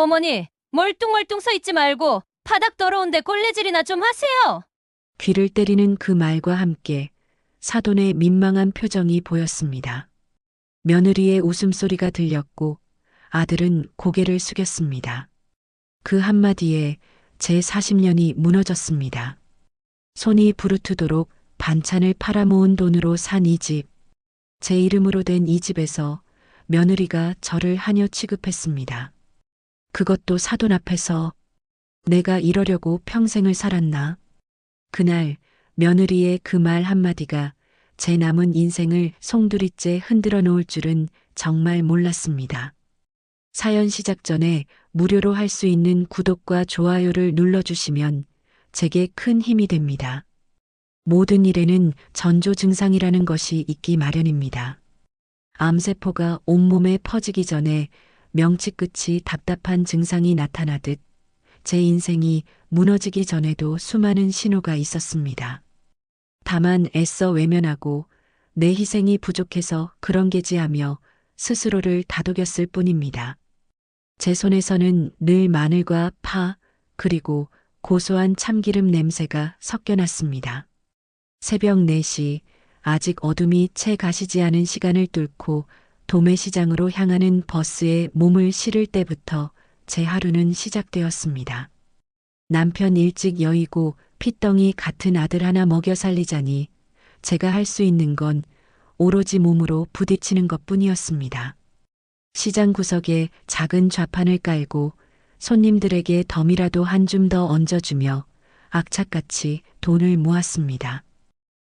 어머니, 멀뚱멀뚱 서 있지 말고 바닥 더러운데 걸레질이나 좀 하세요. 귀를 때리는 그 말과 함께 사돈의 민망한 표정이 보였습니다. 며느리의 웃음소리가 들렸고 아들은 고개를 숙였습니다. 그 한마디에 제 40년이 무너졌습니다. 손이 부르트도록 반찬을 팔아모은 돈으로 산 이 집. 제 이름으로 된 이 집에서 며느리가 저를 하녀 취급했습니다. 그것도 사돈 앞에서. 내가 이러려고 평생을 살았나? 그날 며느리의 그 말 한마디가 제 남은 인생을 송두리째 흔들어 놓을 줄은 정말 몰랐습니다. 사연 시작 전에 무료로 할 수 있는 구독과 좋아요를 눌러주시면 제게 큰 힘이 됩니다. 모든 일에는 전조 증상이라는 것이 있기 마련입니다. 암세포가 온몸에 퍼지기 전에 명치 끝이 답답한 증상이 나타나듯 제 인생이 무너지기 전에도 수많은 신호가 있었습니다. 다만 애써 외면하고 내 희생이 부족해서 그런 게지하며 스스로를 다독였을 뿐입니다. 제 손에서는 늘 마늘과 파, 그리고 고소한 참기름 냄새가 섞여 났습니다. 새벽 4시, 아직 어둠이 채 가시지 않은 시간을 뚫고 도매시장으로 향하는 버스에 몸을 실을 때부터 제 하루는 시작되었습니다. 남편 일찍 여의고 핏덩이 같은 아들 하나 먹여 살리자니 제가 할 수 있는 건 오로지 몸으로 부딪히는 것뿐이었습니다. 시장 구석에 작은 좌판을 깔고 손님들에게 덤이라도 한 줌 더 얹어주며 악착같이 돈을 모았습니다.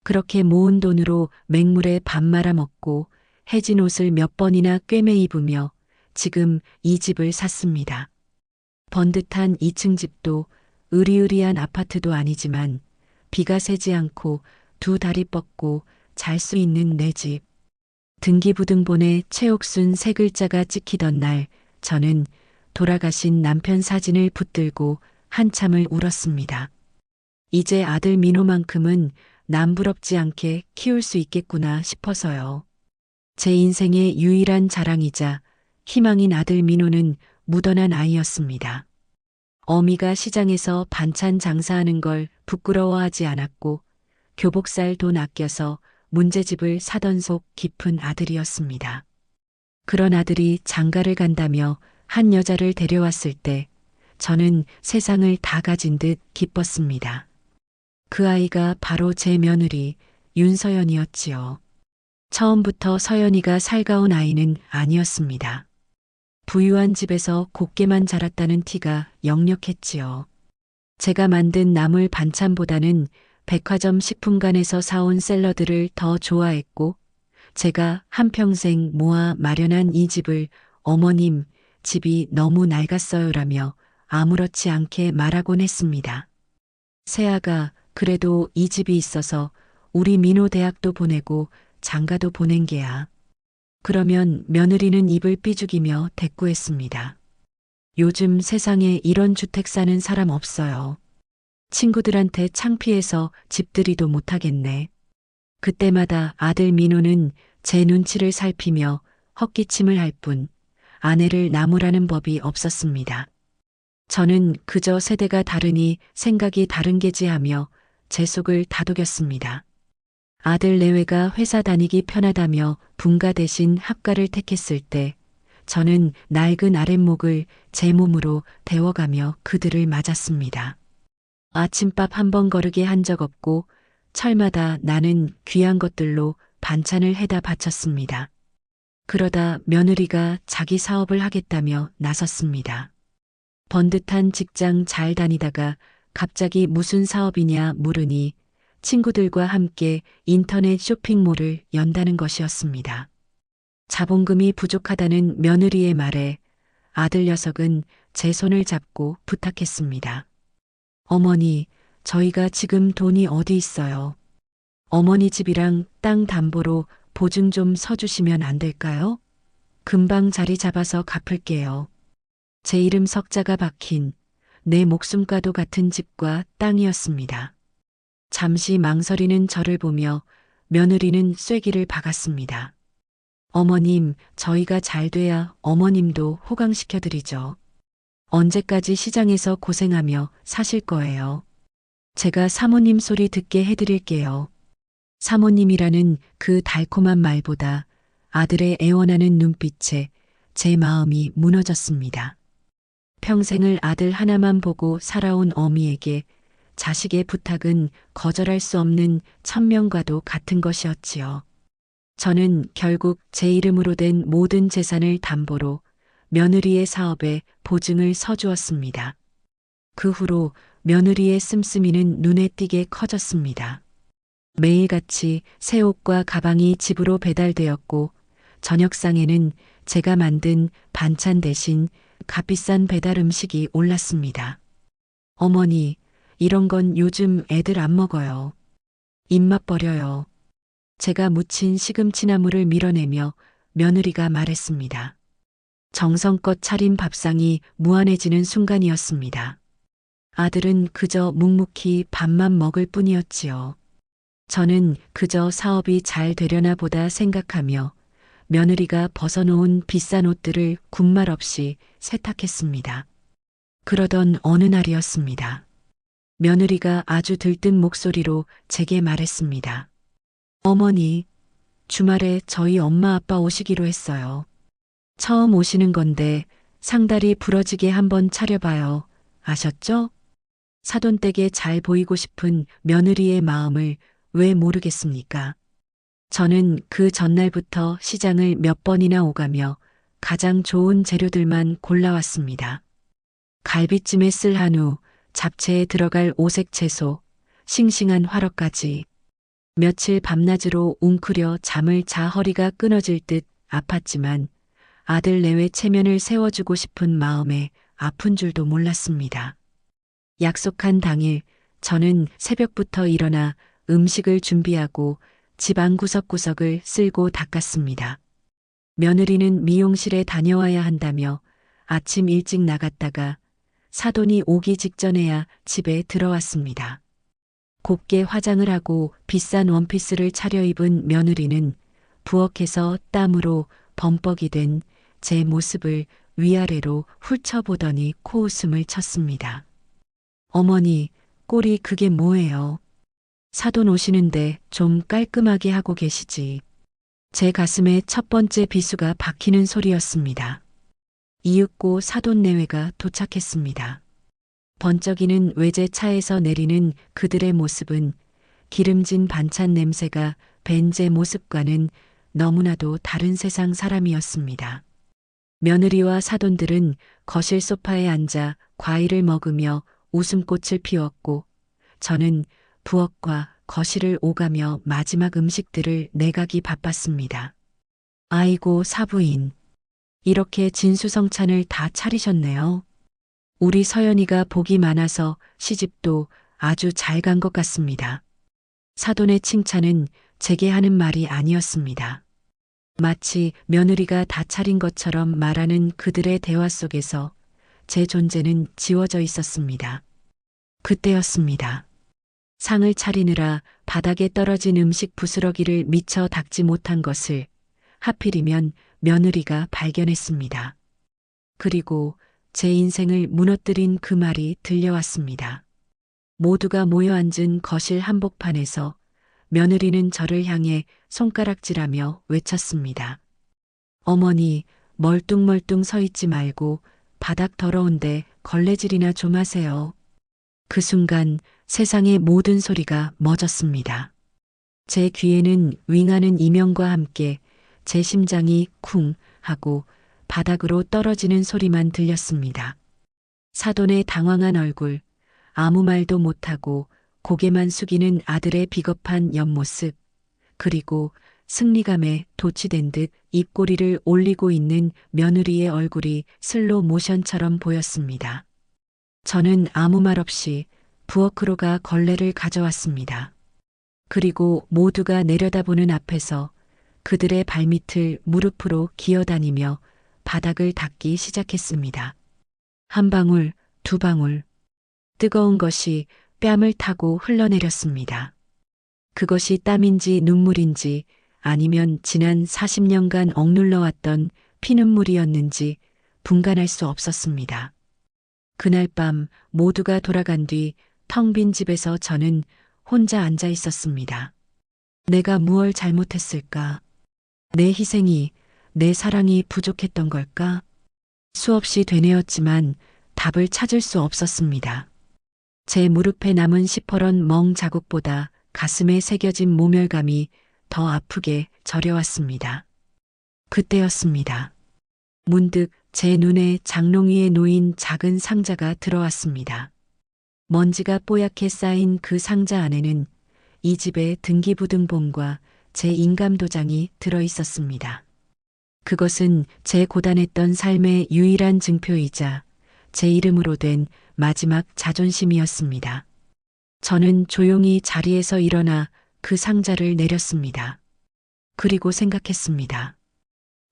그렇게 모은 돈으로 맹물에 밥 말아 먹고 해진 옷을 몇 번이나 꿰매 입으며 지금 이 집을 샀습니다. 번듯한 2층 집도 으리으리한 아파트도 아니지만 비가 새지 않고 두 다리 뻗고 잘 수 있는 내 집. 등기부등본에 최옥순 세 글자가 찍히던 날 저는 돌아가신 남편 사진을 붙들고 한참을 울었습니다. 이제 아들 민호만큼은 남부럽지 않게 키울 수 있겠구나 싶어서요. 제 인생의 유일한 자랑이자 희망인 아들 민호는 묻어난 아이였습니다. 어미가 시장에서 반찬 장사하는 걸 부끄러워하지 않았고 교복살 돈 아껴서 문제집을 사던 속 깊은 아들이었습니다. 그런 아들이 장가를 간다며 한 여자를 데려왔을 때 저는 세상을 다 가진 듯 기뻤습니다. 그 아이가 바로 제 며느리 윤서연이었지요. 처음부터 서연이가 살가운 아이는 아니었습니다. 부유한 집에서 곱게만 자랐다는 티가 역력했지요. 제가 만든 나물 반찬보다는 백화점 식품관에서 사온 샐러드를 더 좋아했고 제가 한평생 모아 마련한 이 집을 어머님, 집이 너무 낡았어요라며 아무렇지 않게 말하곤 했습니다. 새아가 그래도 이 집이 있어서 우리 민호 대학도 보내고 장가도 보낸 게야. 그러면 며느리는 입을 삐죽이며 대꾸했습니다. 요즘 세상에 이런 주택 사는 사람 없어요. 친구들한테 창피해서 집들이도 못하겠네. 그때마다 아들 민호는 제 눈치를 살피며 헛기침을 할 뿐 아내를 나무라는 법이 없었습니다. 저는 그저 세대가 다르니 생각이 다른 게지 하며 제 속을 다독였습니다. 아들 내외가 회사 다니기 편하다며 분가 대신 학과를 택했을 때 저는 낡은 아랫목을 제 몸으로 데워가며 그들을 맞았습니다. 아침밥 한 번 거르게 한 적 없고 철마다 나는 귀한 것들로 반찬을 해다 바쳤습니다. 그러다 며느리가 자기 사업을 하겠다며 나섰습니다. 번듯한 직장 잘 다니다가 갑자기 무슨 사업이냐 물으니 친구들과 함께 인터넷 쇼핑몰을 연다는 것이었습니다. 자본금이 부족하다는 며느리의 말에 아들 녀석은 제 손을 잡고 부탁했습니다. 어머니, 저희가 지금 돈이 어디 있어요? 어머니 집이랑 땅 담보로 보증 좀 서주시면 안 될까요? 금방 자리 잡아서 갚을게요. 제 이름 석자가 박힌 내 목숨과도 같은 집과 땅이었습니다. 잠시 망설이는 저를 보며 며느리는 쐐기를 박았습니다. 어머님, 저희가 잘 돼야 어머님도 호강시켜드리죠. 언제까지 시장에서 고생하며 사실 거예요. 제가 사모님 소리 듣게 해드릴게요. 사모님이라는 그 달콤한 말보다 아들의 애원하는 눈빛에 제 마음이 무너졌습니다. 평생을 아들 하나만 보고 살아온 어미에게 자식의 부탁은 거절할 수 없는 천명과도 같은 것이었지요. 저는 결국 제 이름으로 된 모든 재산을 담보로 며느리의 사업에 보증을 서주었습니다. 그 후로 며느리의 씀씀이는 눈에 띄게 커졌습니다. 매일같이 새 옷과 가방이 집으로 배달되었고 저녁상에는 제가 만든 반찬 대신 값비싼 배달 음식이 올랐습니다. 어머니, 이런 건 요즘 애들 안 먹어요. 입맛 버려요. 제가 무친 시금치나물을 밀어내며 며느리가 말했습니다. 정성껏 차린 밥상이 무한해지는 순간이었습니다. 아들은 그저 묵묵히 밥만 먹을 뿐이었지요. 저는 그저 사업이 잘 되려나 보다 생각하며 며느리가 벗어놓은 비싼 옷들을 군말 없이 세탁했습니다. 그러던 어느 날이었습니다. 며느리가 아주 들뜬 목소리로 제게 말했습니다. 어머니, 주말에 저희 엄마 아빠 오시기로 했어요. 처음 오시는 건데 상다리 부러지게 한번 차려봐요. 아셨죠? 사돈댁에 잘 보이고 싶은 며느리의 마음을 왜 모르겠습니까? 저는 그 전날부터 시장을 몇 번이나 오가며 가장 좋은 재료들만 골라왔습니다. 갈비찜에 쓸 한우, 잡채에 들어갈 오색 채소, 싱싱한 화로까지. 며칠 밤낮으로 웅크려 잠을 자 허리가 끊어질 듯 아팠지만 아들 내외 체면을 세워주고 싶은 마음에 아픈 줄도 몰랐습니다. 약속한 당일 저는 새벽부터 일어나 음식을 준비하고 집안 구석구석을 쓸고 닦았습니다. 며느리는 미용실에 다녀와야 한다며 아침 일찍 나갔다가 사돈이 오기 직전에야 집에 들어왔습니다. 곱게 화장을 하고 비싼 원피스를 차려입은 며느리는 부엌에서 땀으로 범벅이 된 제 모습을 위아래로 훑쳐보더니 코웃음을 쳤습니다. 어머니, 꼴이 그게 뭐예요? 사돈 오시는데 좀 깔끔하게 하고 계시지. 제 가슴에 첫 번째 비수가 박히는 소리였습니다. 이윽고 사돈 내외가 도착했습니다. 번쩍이는 외제차에서 내리는 그들의 모습은 기름진 반찬 냄새가 밴 제 모습과는 너무나도 다른 세상 사람이었습니다. 며느리와 사돈들은 거실 소파에 앉아 과일을 먹으며 웃음꽃을 피웠고 저는 부엌과 거실을 오가며 마지막 음식들을 내가기 바빴습니다. 아이고 사부인, 이렇게 진수성찬을 다 차리셨네요. 우리 서연이가 복이 많아서 시집도 아주 잘 간 것 같습니다. 사돈의 칭찬은 제게 하는 말이 아니었습니다. 마치 며느리가 다 차린 것처럼 말하는 그들의 대화 속에서 제 존재는 지워져 있었습니다. 그때였습니다. 상을 차리느라 바닥에 떨어진 음식 부스러기를 미처 닦지 못한 것을 하필이면 며느리가 발견했습니다. 그리고 제 인생을 무너뜨린 그 말이 들려왔습니다. 모두가 모여 앉은 거실 한복판에서 며느리는 저를 향해 손가락질하며 외쳤습니다. 어머니, 멀뚱멀뚱 서 있지 말고 바닥 더러운데 걸레질이나 좀 하세요. 그 순간 세상의 모든 소리가 멎었습니다. 제 귀에는 윙하는 이명과 함께 제 심장이 쿵 하고 바닥으로 떨어지는 소리만 들렸습니다. 사돈의 당황한 얼굴, 아무 말도 못하고 고개만 숙이는 아들의 비겁한 옆모습, 그리고 승리감에 도취된 듯 입꼬리를 올리고 있는 며느리의 얼굴이 슬로 모션처럼 보였습니다. 저는 아무 말 없이 부엌으로 가 걸레를 가져왔습니다. 그리고 모두가 내려다보는 앞에서 그들의 발밑을 무릎으로 기어다니며 바닥을 닦기 시작했습니다. 한 방울, 두 방울. 뜨거운 것이 뺨을 타고 흘러내렸습니다. 그것이 땀인지 눈물인지 아니면 지난 40년간 억눌러왔던 피눈물이었는지 분간할 수 없었습니다. 그날 밤 모두가 돌아간 뒤 텅 빈 집에서 저는 혼자 앉아 있었습니다. 내가 무얼 잘못했을까? 내 희생이, 내 사랑이 부족했던 걸까? 수없이 되뇌었지만 답을 찾을 수 없었습니다. 제 무릎에 남은 시퍼런 멍 자국보다 가슴에 새겨진 모멸감이 더 아프게 저려왔습니다. 그때였습니다. 문득 제 눈에 장롱 위에 놓인 작은 상자가 들어왔습니다. 먼지가 뽀얗게 쌓인 그 상자 안에는 이 집의 등기부등본과 제 인감도장이 들어 있었습니다. 그것은 제 고단했던 삶의 유일한 증표이자 제 이름으로 된 마지막 자존심이었습니다. 저는 조용히 자리에서 일어나 그 상자를 내렸습니다. 그리고 생각했습니다.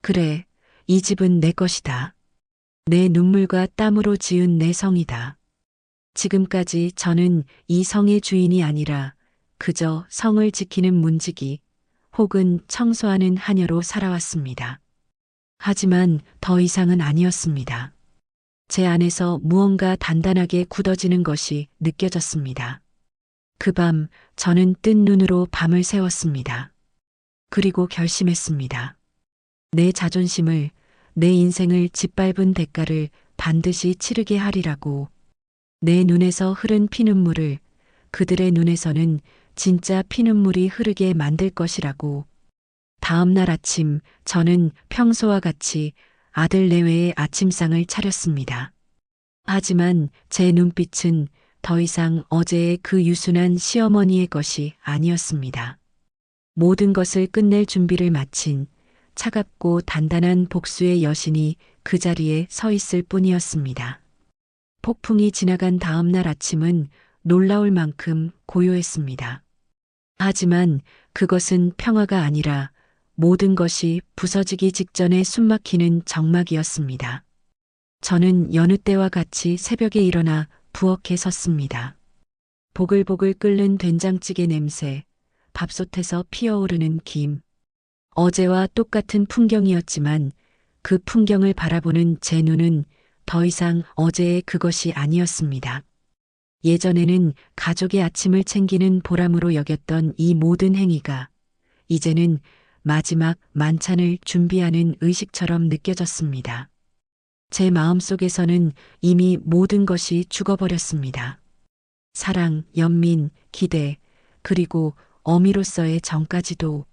그래, 이 집은 내 것이다. 내 눈물과 땀으로 지은 내 성이다. 지금까지 저는 이 성의 주인이 아니라 그저 성을 지키는 문지기 혹은 청소하는 하녀로 살아왔습니다. 하지만 더 이상은 아니었습니다. 제 안에서 무언가 단단하게 굳어지는 것이 느껴졌습니다. 그 밤 저는 뜬 눈으로 밤을 새웠습니다. 그리고 결심했습니다. 내 자존심을, 내 인생을 짓밟은 대가를 반드시 치르게 하리라고. 내 눈에서 흐른 피눈물을 그들의 눈에서는 진짜 피눈물이 흐르게 만들 것이라고. 다음 날 아침 저는 평소와 같이 아들 내외의 아침상을 차렸습니다. 하지만 제 눈빛은 더 이상 어제의 그 유순한 시어머니의 것이 아니었습니다. 모든 것을 끝낼 준비를 마친 차갑고 단단한 복수의 여신이 그 자리에 서 있을 뿐이었습니다. 폭풍이 지나간 다음 날 아침은 놀라울 만큼 고요했습니다. 하지만 그것은 평화가 아니라 모든 것이 부서지기 직전에 숨막히는 적막이었습니다. 저는 여느 때와 같이 새벽에 일어나 부엌에 섰습니다. 보글보글 끓는 된장찌개 냄새, 밥솥에서 피어오르는 김. 어제와 똑같은 풍경이었지만 그 풍경을 바라보는 제 눈은 더 이상 어제의 그것이 아니었습니다. 예전에는 가족의 아침을 챙기는 보람으로 여겼던 이 모든 행위가 이제는 마지막 만찬을 준비하는 의식처럼 느껴졌습니다. 제 마음속에서는 이미 모든 것이 죽어버렸습니다. 사랑, 연민, 기대, 그리고 어미로서의 정까지도.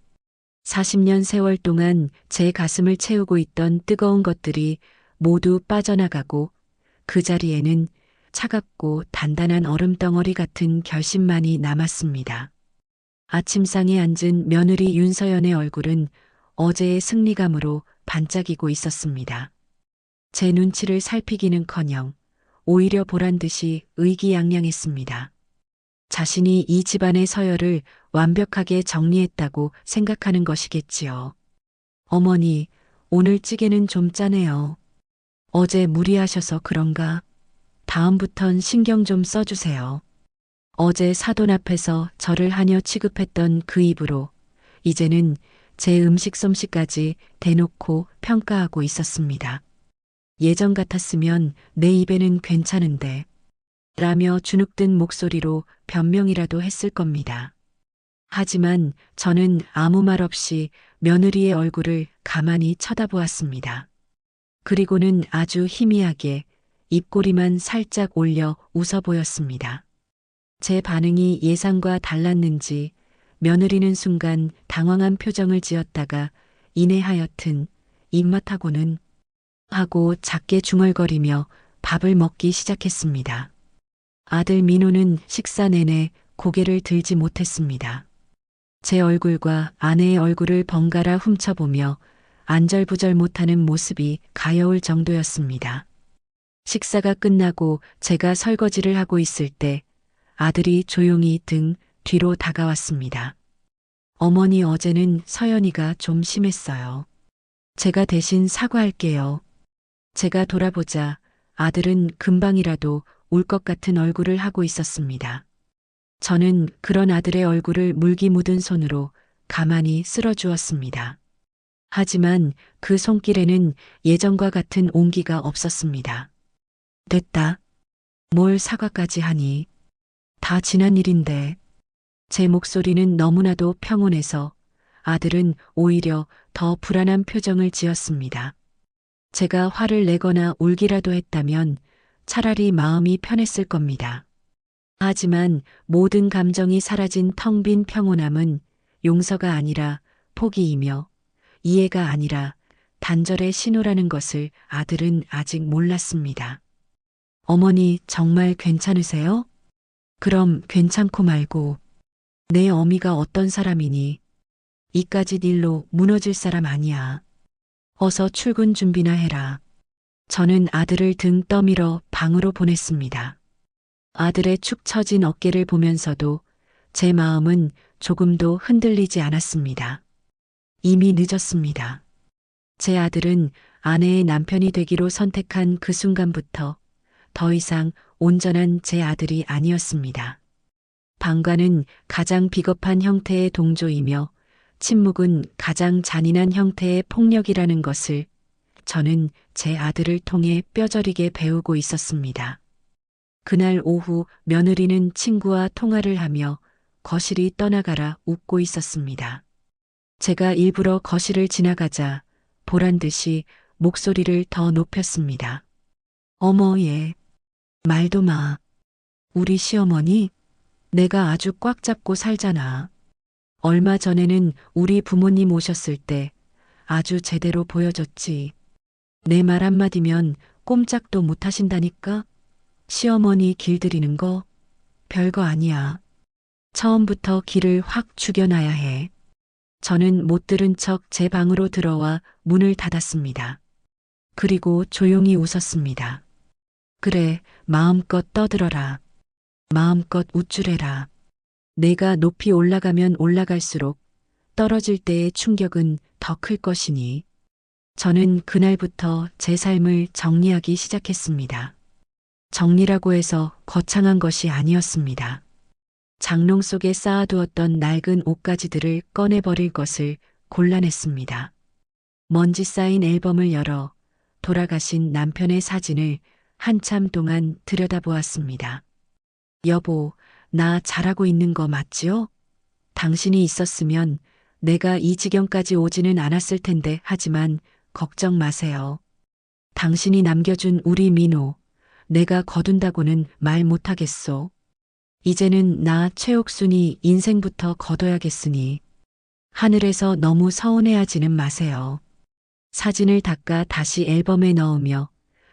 40년 세월 동안 제 가슴을 채우고 있던 뜨거운 것들이 모두 빠져나가고 그 자리에는 차갑고 단단한 얼음덩어리 같은 결심만이 남았습니다. 아침상에 앉은 며느리 윤서연의 얼굴은 어제의 승리감으로 반짝이고 있었습니다. 제 눈치를 살피기는커녕 오히려 보란 듯이 의기양양했습니다. 자신이 이 집안의 서열을 완벽하게 정리했다고 생각하는 것이겠지요. 어머니, 오늘 찌개는 좀 짜네요. 어제 무리하셔서 그런가? 다음부턴 신경 좀 써주세요. 어제 사돈 앞에서 저를 하녀 취급했던 그 입으로 이제는 제 음식 솜씨까지 대놓고 평가하고 있었습니다. 예전 같았으면 내 입에는 괜찮은데 라며 주눅든 목소리로 변명이라도 했을 겁니다. 하지만 저는 아무 말 없이 며느리의 얼굴을 가만히 쳐다보았습니다. 그리고는 아주 희미하게 입꼬리만 살짝 올려 웃어 보였습니다. 제 반응이 예상과 달랐는지 며느리는 순간 당황한 표정을 지었다가 이내 하여튼 입맛하고는 하고 작게 중얼거리며 밥을 먹기 시작했습니다. 아들 민호는 식사 내내 고개를 들지 못했습니다. 제 얼굴과 아내의 얼굴을 번갈아 훔쳐보며 안절부절 못하는 모습이 가여울 정도였습니다. 식사가 끝나고 제가 설거지를 하고 있을 때 아들이 조용히 등 뒤로 다가왔습니다. 어머니, 어제는 서연이가 좀 심했어요. 제가 대신 사과할게요. 제가 돌아보자 아들은 금방이라도 울 것 같은 얼굴을 하고 있었습니다. 저는 그런 아들의 얼굴을 물기 묻은 손으로 가만히 쓸어주었습니다. 하지만 그 손길에는 예전과 같은 온기가 없었습니다. 됐다. 뭘 사과까지 하니? 다 지난 일인데. 제 목소리는 너무나도 평온해서 아들은 오히려 더 불안한 표정을 지었습니다. 제가 화를 내거나 울기라도 했다면 차라리 마음이 편했을 겁니다. 하지만 모든 감정이 사라진 텅 빈 평온함은 용서가 아니라 포기이며 이해가 아니라 단절의 신호라는 것을 아들은 아직 몰랐습니다. 어머니 정말 괜찮으세요? 그럼 괜찮고 말고 내 어미가 어떤 사람이니? 이까짓 일로 무너질 사람 아니야. 어서 출근 준비나 해라. 저는 아들을 등 떠밀어 방으로 보냈습니다. 아들의 축 처진 어깨를 보면서도 제 마음은 조금도 흔들리지 않았습니다. 이미 늦었습니다. 제 아들은 아내의 남편이 되기로 선택한 그 순간부터 더 이상 온전한 제 아들이 아니었습니다. 방관은 가장 비겁한 형태의 동조이며 침묵은 가장 잔인한 형태의 폭력이라는 것을 저는 제 아들을 통해 뼈저리게 배우고 있었습니다. 그날 오후 며느리는 친구와 통화를 하며 거실이 떠나가라 웃고 있었습니다. 제가 일부러 거실을 지나가자 보란 듯이 목소리를 더 높였습니다. 어머 얘, 말도 마. 우리 시어머니? 내가 아주 꽉 잡고 살잖아. 얼마 전에는 우리 부모님 오셨을 때 아주 제대로 보여줬지. 내 말 한마디면 꼼짝도 못 하신다니까? 시어머니 길들이는 거 별거 아니야. 처음부터 길을 확 죽여놔야 해. 저는 못 들은 척 제 방으로 들어와 문을 닫았습니다. 그리고 조용히 웃었습니다. 그래, 마음껏 떠들어라. 마음껏 우쭐해라. 내가 높이 올라가면 올라갈수록 떨어질 때의 충격은 더 클 것이니. 저는 그날부터 제 삶을 정리하기 시작했습니다. 정리라고 해서 거창한 것이 아니었습니다. 장롱 속에 쌓아두었던 낡은 옷가지들을 꺼내버릴 것을 곤란했습니다. 먼지 쌓인 앨범을 열어 돌아가신 남편의 사진을 한참 동안 들여다보았습니다. 여보, 나 잘하고 있는 거 맞지요? 당신이 있었으면 내가 이 지경까지 오지는 않았을 텐데 하지만 걱정 마세요. 당신이 남겨준 우리 민호, 내가 거둔다고는 말 못하겠소. 이제는 나 최옥순이 인생부터 거둬야겠으니 하늘에서 너무 서운해하지는 마세요. 사진을 닦아 다시 앨범에 넣으며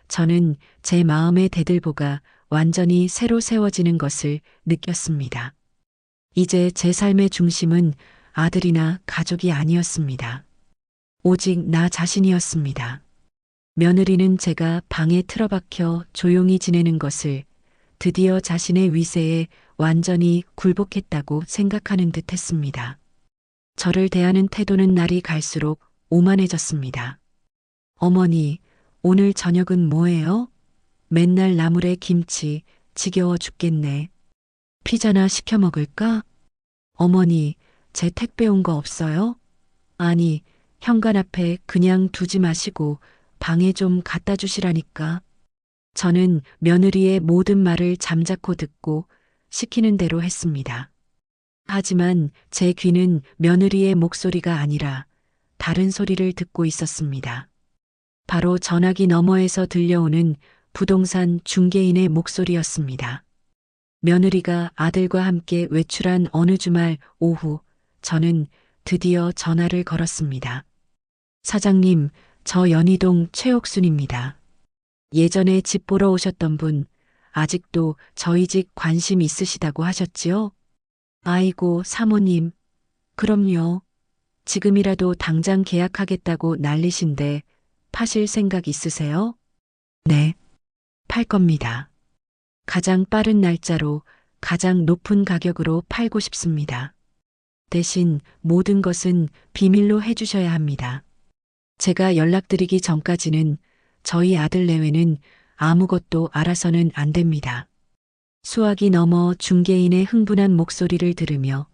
저는 제 마음의 대들보가 완전히 새로 세워지는 것을 느꼈습니다. 이제 제 삶의 중심은 아들이나 가족이 아니었습니다. 오직 나 자신이었습니다. 며느리는 제가 방에 틀어박혀 조용히 지내는 것을 드디어 자신의 위세에 완전히 굴복했다고 생각하는 듯 했습니다. 저를 대하는 태도는 날이 갈수록 오만해졌습니다. 어머니, 오늘 저녁은 뭐예요? 맨날 나물에 김치, 지겨워 죽겠네. 피자나 시켜 먹을까? 어머니, 제 택배 온 거 없어요? 아니, 현관 앞에 그냥 두지 마시고 방에 좀 갖다 주시라니까. 저는 며느리의 모든 말을 잠자코 듣고 시키는 대로 했습니다. 하지만 제 귀는 며느리의 목소리가 아니라 다른 소리를 듣고 있었습니다. 바로 전화기 너머에서 들려오는 부동산 중개인의 목소리였습니다. 며느리가 아들과 함께 외출한 어느 주말 오후, 저는 드디어 전화를 걸었습니다. 사장님, 저 연희동 최옥순입니다. 예전에 집 보러 오셨던 분, 아직도 저희 집 관심 있으시다고 하셨지요? 아이고, 사모님. 그럼요. 지금이라도 당장 계약하겠다고 난리신데 파실 생각 있으세요? 네. 팔 겁니다. 가장 빠른 날짜로 가장 높은 가격으로 팔고 싶습니다. 대신 모든 것은 비밀로 해주셔야 합니다. 제가 연락드리기 전까지는 저희 아들 내외는 아무것도 알아서는 안 됩니다. 수화기 넘어 중개인의 흥분한 목소리를 들으며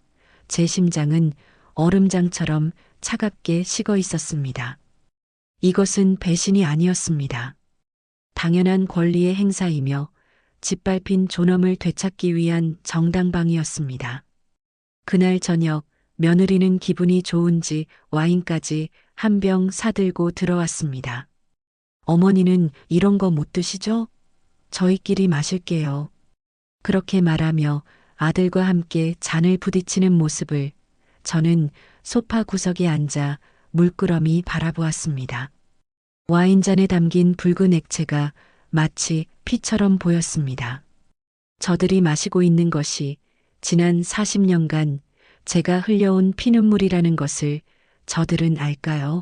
제 심장은 얼음장처럼 차갑게 식어 있었습니다. 이것은 배신이 아니었습니다. 당연한 권리의 행사이며 짓밟힌 존엄을 되찾기 위한 정당방위였습니다. 그날 저녁 며느리는 기분이 좋은지 와인까지 한 병 사들고 들어왔습니다. 어머니는 이런 거 못 드시죠? 저희끼리 마실게요. 그렇게 말하며 아들과 함께 잔을 부딪히는 모습을 저는 소파 구석에 앉아 물끄러미 바라보았습니다. 와인잔에 담긴 붉은 액체가 마치 피처럼 보였습니다. 저들이 마시고 있는 것이 지난 40년간 제가 흘려온 피눈물이라는 것을 저들은 알까요?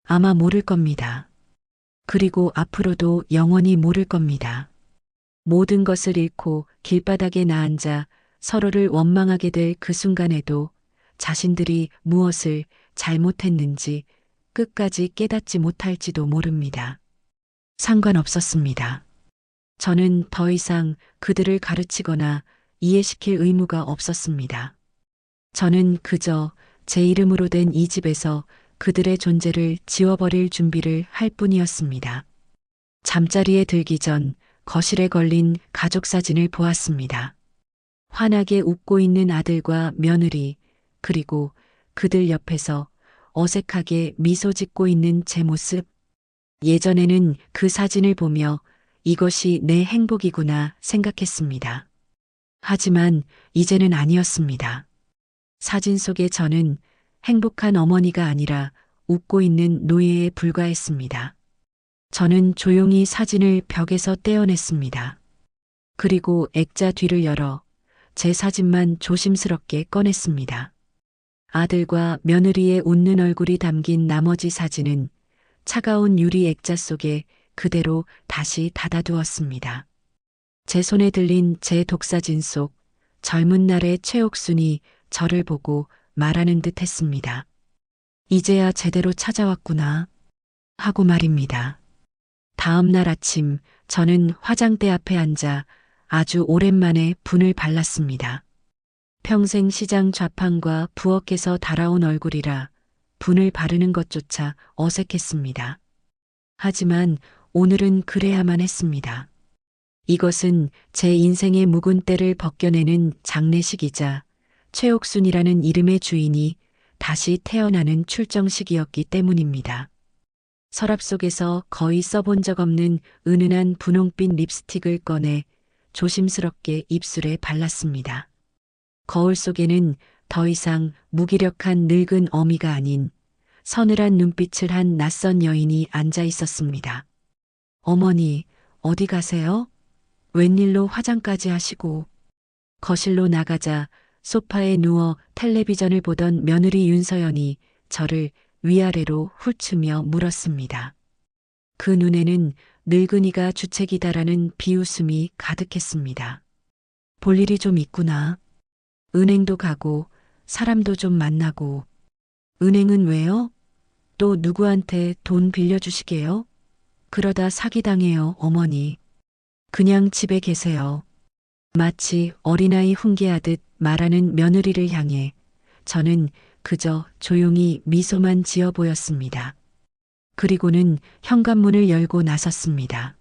아마 모를 겁니다. 그리고 앞으로도 영원히 모를 겁니다. 모든 것을 잃고 길바닥에 나앉아 서로를 원망하게 될 그 순간에도 자신들이 무엇을 잘못했는지 끝까지 깨닫지 못할지도 모릅니다. 상관없었습니다. 저는 더 이상 그들을 가르치거나 이해시킬 의무가 없었습니다. 저는 그저 제 이름으로 된 이 집에서 그들의 존재를 지워버릴 준비를 할 뿐이었습니다. 잠자리에 들기 전 거실에 걸린 가족 사진을 보았습니다. 환하게 웃고 있는 아들과 며느리, 그리고 그들 옆에서 어색하게 미소 짓고 있는 제 모습. 예전에는 그 사진을 보며 이것이 내 행복이구나 생각했습니다. 하지만 이제는 아니었습니다. 사진 속의 저는 행복한 어머니가 아니라 웃고 있는 노예에 불과했습니다. 저는 조용히 사진을 벽에서 떼어냈습니다. 그리고 액자 뒤를 열어 제 사진만 조심스럽게 꺼냈습니다. 아들과 며느리의 웃는 얼굴이 담긴 나머지 사진은 차가운 유리 액자 속에 그대로 다시 닫아두었습니다. 제 손에 들린 제 독사진 속 젊은 날의 최옥순이 저를 보고 말하는 듯 했습니다. 이제야 제대로 찾아왔구나 하고 말입니다. 다음 날 아침 저는 화장대 앞에 앉아 아주 오랜만에 분을 발랐습니다. 평생 시장 좌판과 부엌에서 달아온 얼굴이라 분을 바르는 것조차 어색했습니다. 하지만 오늘은 그래야만 했습니다. 이것은 제 인생의 묵은 때를 벗겨내는 장례식이자 최옥순이라는 이름의 주인이 다시 태어나는 출정식이었기 때문입니다. 서랍 속에서 거의 써본 적 없는 은은한 분홍빛 립스틱을 꺼내 조심스럽게 입술에 발랐습니다. 거울 속에는 더 이상 무기력한 늙은 어미가 아닌 서늘한 눈빛을 한 낯선 여인이 앉아 있었습니다. 어머니, 어디 가세요? 웬일로 화장까지 하시고. 거실로 나가자 소파에 누워 텔레비전을 보던 며느리 윤서연이 저를 위아래로 훑으며 물었습니다. 그 눈에는 늙은이가 주책이다라는 비웃음이 가득했습니다. 볼 일이 좀 있구나. 은행도 가고 사람도 좀 만나고. 은행은 왜요? 또 누구한테 돈 빌려주시게요? 그러다 사기당해요, 어머니. 그냥 집에 계세요. 마치 어린아이 훈계하듯 말하는 며느리를 향해 저는 그저 조용히 미소만 지어 보였습니다. 그리고는 현관문을 열고 나섰습니다.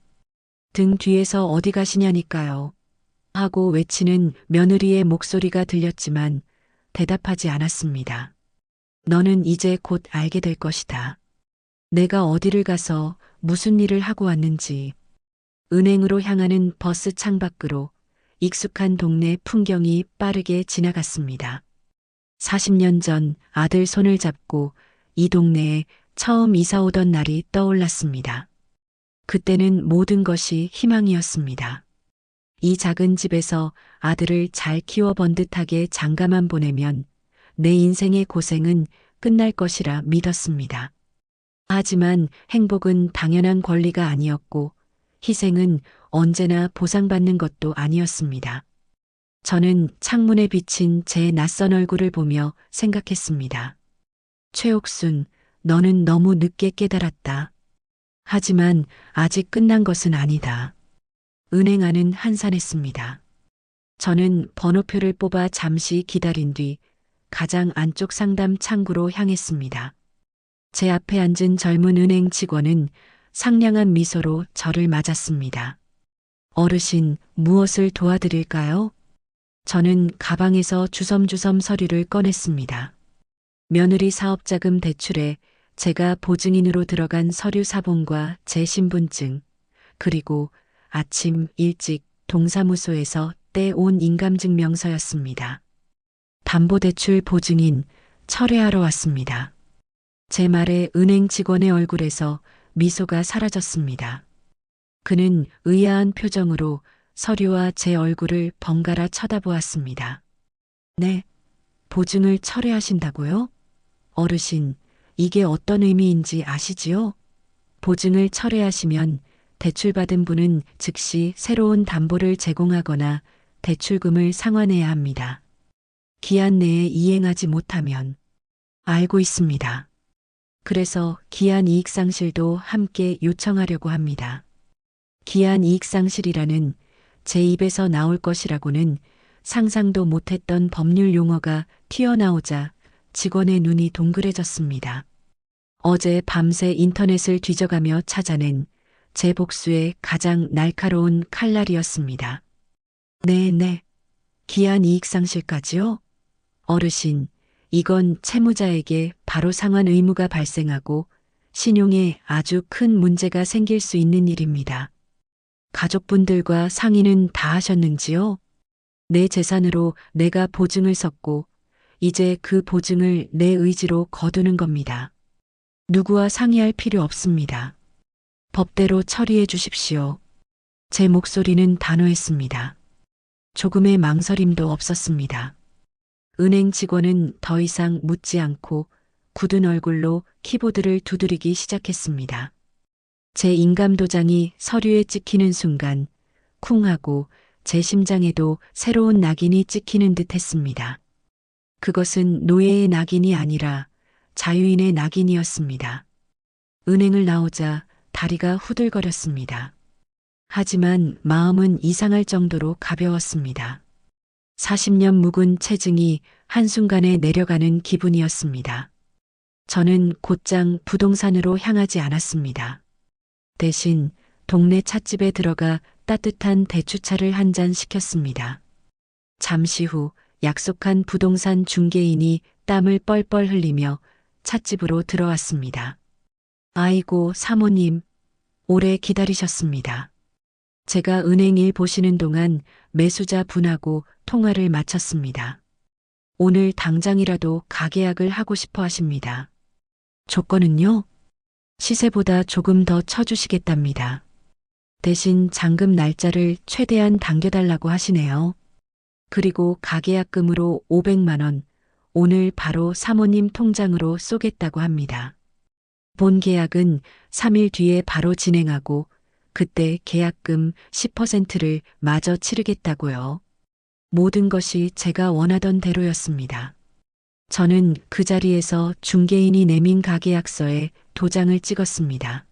등 뒤에서 어디 가시냐니까요. 하고 외치는 며느리의 목소리가 들렸지만 대답하지 않았습니다. 너는 이제 곧 알게 될 것이다. 내가 어디를 가서 무슨 일을 하고 왔는지. 은행으로 향하는 버스 창밖으로 익숙한 동네 풍경이 빠르게 지나갔습니다. 40년 전 아들 손을 잡고 이 동네에 처음 이사 오던 날이 떠올랐습니다. 그때는 모든 것이 희망이었습니다. 이 작은 집에서 아들을 잘 키워본 듯하게 장가만 보내면 내 인생의 고생은 끝날 것이라 믿었습니다. 하지만 행복은 당연한 권리가 아니었고 희생은 언제나 보상받는 것도 아니었습니다. 저는 창문에 비친 제 낯선 얼굴을 보며 생각했습니다. 최옥순, 너는 너무 늦게 깨달았다. 하지만 아직 끝난 것은 아니다. 은행 안은 한산했습니다. 저는 번호표를 뽑아 잠시 기다린 뒤 가장 안쪽 상담 창구로 향했습니다. 제 앞에 앉은 젊은 은행 직원은 상냥한 미소로 저를 맞았습니다. 어르신, 무엇을 도와드릴까요? 저는 가방에서 주섬주섬 서류를 꺼냈습니다. 며느리 사업자금 대출에 제가 보증인으로 들어간 서류 사본과 제 신분증, 그리고 아침 일찍 동사무소에서 떼온 인감증명서였습니다. 담보대출 보증인 철회하러 왔습니다. 제 말에 은행 직원의 얼굴에서 미소가 사라졌습니다. 그는 의아한 표정으로 서류와 제 얼굴을 번갈아 쳐다보았습니다. 네, 보증을 철회하신다고요? 어르신, 이게 어떤 의미인지 아시지요? 보증을 철회하시면 대출받은 분은 즉시 새로운 담보를 제공하거나 대출금을 상환해야 합니다. 기한 내에 이행하지 못하면 알고 있습니다. 그래서 기한 이익상실도 함께 요청하려고 합니다. 기한 이익상실이라는 제 입에서 나올 것이라고는 상상도 못했던 법률 용어가 튀어나오자 직원의 눈이 동그래졌습니다. 어제 밤새 인터넷을 뒤져가며 찾아낸 제 복수의 가장 날카로운 칼날이었습니다. 네. 기한 이익상실까지요? 어르신, 이건 채무자에게 바로 상환 의무가 발생하고 신용에 아주 큰 문제가 생길 수 있는 일입니다. 가족분들과 상의는 다 하셨는지요? 내 재산으로 내가 보증을 섰고 이제 그 보증을 내 의지로 거두는 겁니다. 누구와 상의할 필요 없습니다. 법대로 처리해 주십시오. 제 목소리는 단호했습니다. 조금의 망설임도 없었습니다. 은행 직원은 더 이상 묻지 않고 굳은 얼굴로 키보드를 두드리기 시작했습니다. 제 인감도장이 서류에 찍히는 순간 쿵 하고 제 심장에도 새로운 낙인이 찍히는 듯 했습니다. 그것은 노예의 낙인이 아니라 자유인의 낙인이었습니다. 은행을 나오자 다리가 후들거렸습니다. 하지만 마음은 이상할 정도로 가벼웠습니다. 40년 묵은 체증이 한순간에 내려가는 기분이었습니다. 저는 곧장 부동산으로 향하지 않았습니다. 대신 동네 찻집에 들어가 따뜻한 대추차를 한 잔 시켰습니다. 잠시 후 약속한 부동산 중개인이 땀을 뻘뻘 흘리며 찻집으로 들어왔습니다. 아이고, 사모님, 오래 기다리셨습니다. 제가 은행 일 보시는 동안 매수자 분하고 통화를 마쳤습니다. 오늘 당장이라도 가계약을 하고 싶어 하십니다. 조건은요? 시세보다 조금 더 쳐주시겠답니다. 대신 잔금 날짜를 최대한 당겨달라고 하시네요. 그리고 가계약금으로 500만 원, 오늘 바로 사모님 통장으로 쏘겠다고 합니다. 본 계약은 3일 뒤에 바로 진행하고 그때 계약금 10%를 마저 치르겠다고요. 모든 것이 제가 원하던 대로였습니다. 저는 그 자리에서 중개인이 내민 가계약서에 도장을 찍었습니다.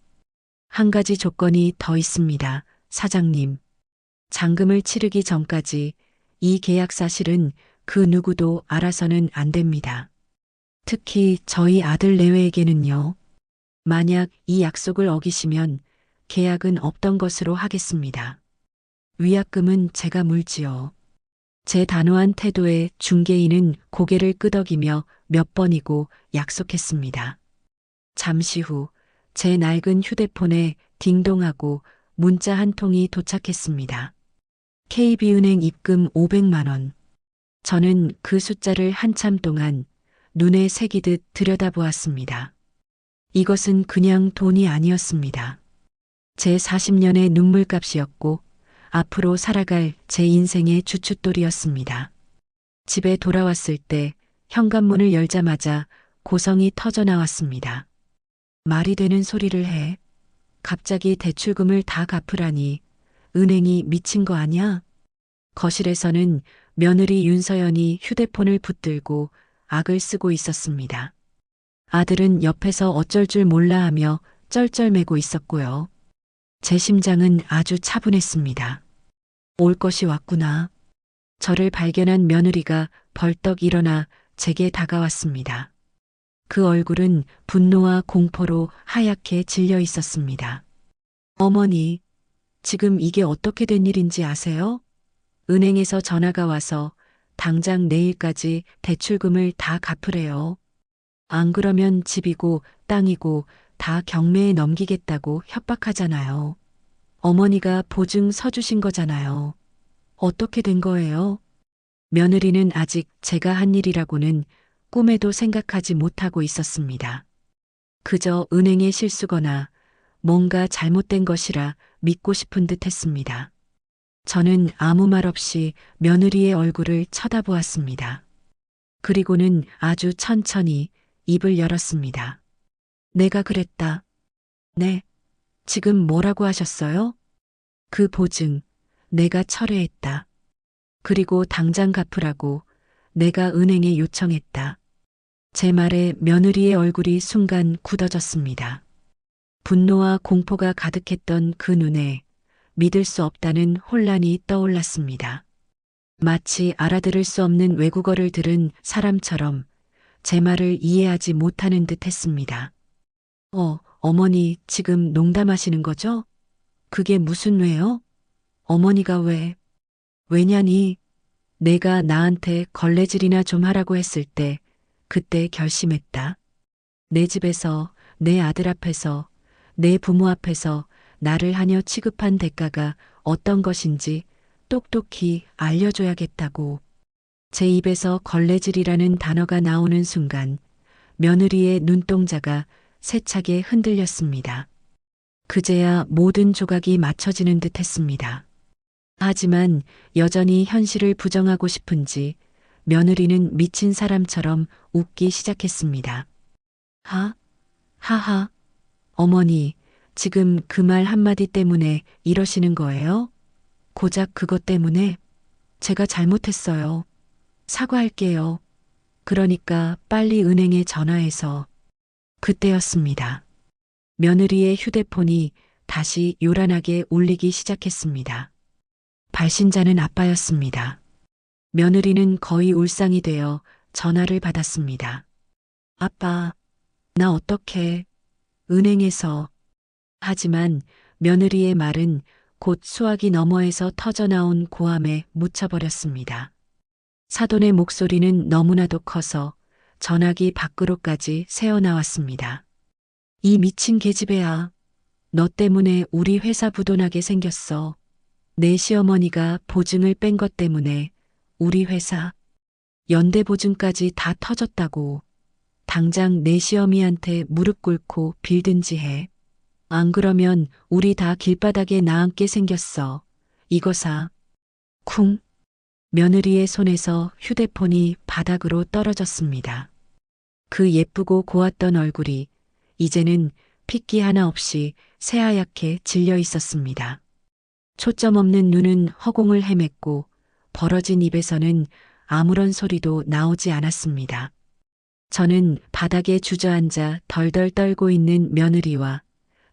한 가지 조건이 더 있습니다, 사장님. 잔금을 치르기 전까지 이 계약 사실은 그 누구도 알아서는 안 됩니다. 특히 저희 아들 내외에게는요. 만약 이 약속을 어기시면 계약은 없던 것으로 하겠습니다. 위약금은 제가 물지요. 제 단호한 태도에 중개인은 고개를 끄덕이며 몇 번이고 약속했습니다. 잠시 후 제 낡은 휴대폰에 딩동하고 문자 한 통이 도착했습니다. KB은행 입금 500만 원. 저는 그 숫자를 한참 동안 눈에 새기듯 들여다보았습니다. 이것은 그냥 돈이 아니었습니다. 제 40년의 눈물값이었고 앞으로 살아갈 제 인생의 주춧돌이었습니다. 집에 돌아왔을 때 현관문을 열자마자 고성이 터져 나왔습니다. 말이 되는 소리를 해. 갑자기 대출금을 다 갚으라니 은행이 미친 거 아냐? 거실에서는 며느리 윤서연이 휴대폰을 붙들고 악을 쓰고 있었습니다. 아들은 옆에서 어쩔 줄 몰라 하며 쩔쩔매고 있었고요. 제 심장은 아주 차분했습니다. 올 것이 왔구나. 저를 발견한 며느리가 벌떡 일어나 제게 다가왔습니다. 그 얼굴은 분노와 공포로 하얗게 질려 있었습니다. 어머니, 지금 이게 어떻게 된 일인지 아세요? 은행에서 전화가 와서 당장 내일까지 대출금을 다 갚으래요. 안 그러면 집이고 땅이고 다 경매에 넘기겠다고 협박하잖아요. 어머니가 보증 서주신 거잖아요. 어떻게 된 거예요? 며느리는 아직 제가 한 일이라고는 꿈에도 생각하지 못하고 있었습니다. 그저 은행의 실수거나 뭔가 잘못된 것이라 믿고 싶은 듯 했습니다. 저는 아무 말 없이 며느리의 얼굴을 쳐다보았습니다. 그리고는 아주 천천히 입을 열었습니다. 내가 그랬다. 네. 지금 뭐라고 하셨어요? 그 보증, 내가 철회했다. 그리고 당장 갚으라고 내가 은행에 요청했다. 제 말에 며느리의 얼굴이 순간 굳어졌습니다. 분노와 공포가 가득했던 그 눈에 믿을 수 없다는 혼란이 떠올랐습니다. 마치 알아들을 수 없는 외국어를 들은 사람처럼 제 말을 이해하지 못하는 듯 했습니다. 어머니 지금 농담하시는 거죠? 그게 무슨 왜요? 어머니가 왜? 왜냐니? 내가 나한테 걸레질이나 좀 하라고 했을 때 그때 결심했다. 내 집에서, 내 아들 앞에서, 내 부모 앞에서 나를 하녀 취급한 대가가 어떤 것인지 똑똑히 알려줘야겠다고. 제 입에서 걸레질이라는 단어가 나오는 순간 며느리의 눈동자가 세차게 흔들렸습니다. 그제야 모든 조각이 맞춰지는 듯 했습니다. 하지만 여전히 현실을 부정하고 싶은지 며느리는 미친 사람처럼 웃기 시작했습니다. 하하. 어머니, 지금 그 말 한마디 때문에 이러시는 거예요? 고작 그것 때문에? 제가 잘못했어요. 사과할게요. 그러니까 빨리 은행에 전화해서. 그때였습니다. 며느리의 휴대폰이 다시 요란하게 울리기 시작했습니다. 발신자는 아빠였습니다. 며느리는 거의 울상이 되어 전화를 받았습니다. 아빠, 나 어떡해. 은행에서. 하지만 며느리의 말은 곧 수화기 너머에서 터져나온 고함에 묻혀버렸습니다. 사돈의 목소리는 너무나도 커서 전화기 밖으로까지 새어나왔습니다. 이 미친 계집애야. 너 때문에 우리 회사 부도나게 생겼어. 내 시어머니가 보증을 뺀 것 때문에 우리 회사 연대 보증까지 다 터졌다고. 당장 내 시어미한테 무릎 꿇고 빌든지 해. 안 그러면 우리 다 길바닥에 나앉게 생겼어. 이거사. 쿵. 며느리의 손에서 휴대폰이 바닥으로 떨어졌습니다. 그 예쁘고 고왔던 얼굴이 이제는 핏기 하나 없이 새하얗게 질려 있었습니다. 초점 없는 눈은 허공을 헤맸고 벌어진 입에서는 아무런 소리도 나오지 않았습니다. 저는 바닥에 주저앉아 덜덜 떨고 있는 며느리와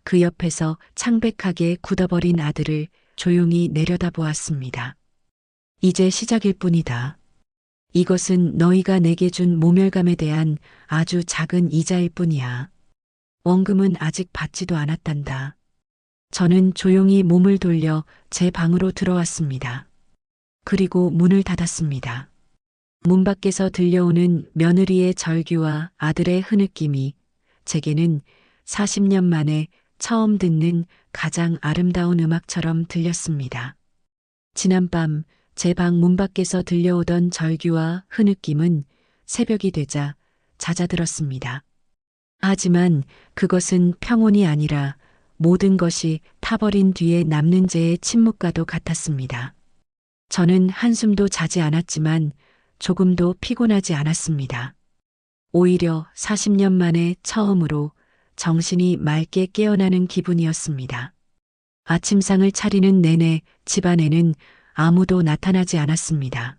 그 옆에서 창백하게 굳어버린 아들을 조용히 내려다보았습니다. 이제 시작일 뿐이다. 이것은 너희가 내게 준 모멸감에 대한 아주 작은 이자일 뿐이야. 원금은 아직 받지도 않았단다. 저는 조용히 몸을 돌려 제 방으로 들어왔습니다. 그리고 문을 닫았습니다. 문 밖에서 들려오는 며느리의 절규와 아들의 흐느낌이 제게는 40년 만에 처음 듣는 가장 아름다운 음악처럼 들렸습니다. 지난밤 제 방 문 밖에서 들려오던 절규와 흐느낌은 새벽이 되자 잦아들었습니다. 하지만 그것은 평온이 아니라 모든 것이 타버린 뒤에 남는 재의 침묵과도 같았습니다. 저는 한숨도 자지 않았지만 조금도 피곤하지 않았습니다. 오히려 40년 만에 처음으로 정신이 맑게 깨어나는 기분이었습니다. 아침상을 차리는 내내 집안에는 아무도 나타나지 않았습니다.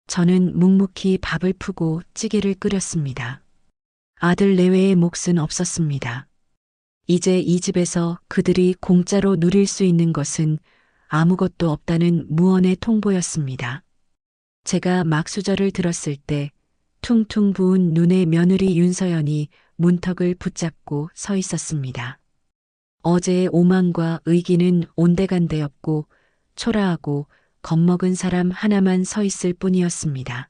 저는 묵묵히 밥을 푸고 찌개를 끓였습니다. 아들 내외의 몫은 없었습니다. 이제 이 집에서 그들이 공짜로 누릴 수 있는 것은 아무것도 없다는 무언의 통보였습니다. 제가 막수저를 들었을 때 퉁퉁 부은 눈의 며느리 윤서연이 문턱을 붙잡고 서 있었습니다. 어제의 오만과 의기는 온데간데였고 초라하고 겁먹은 사람 하나만 서 있을 뿐이었습니다.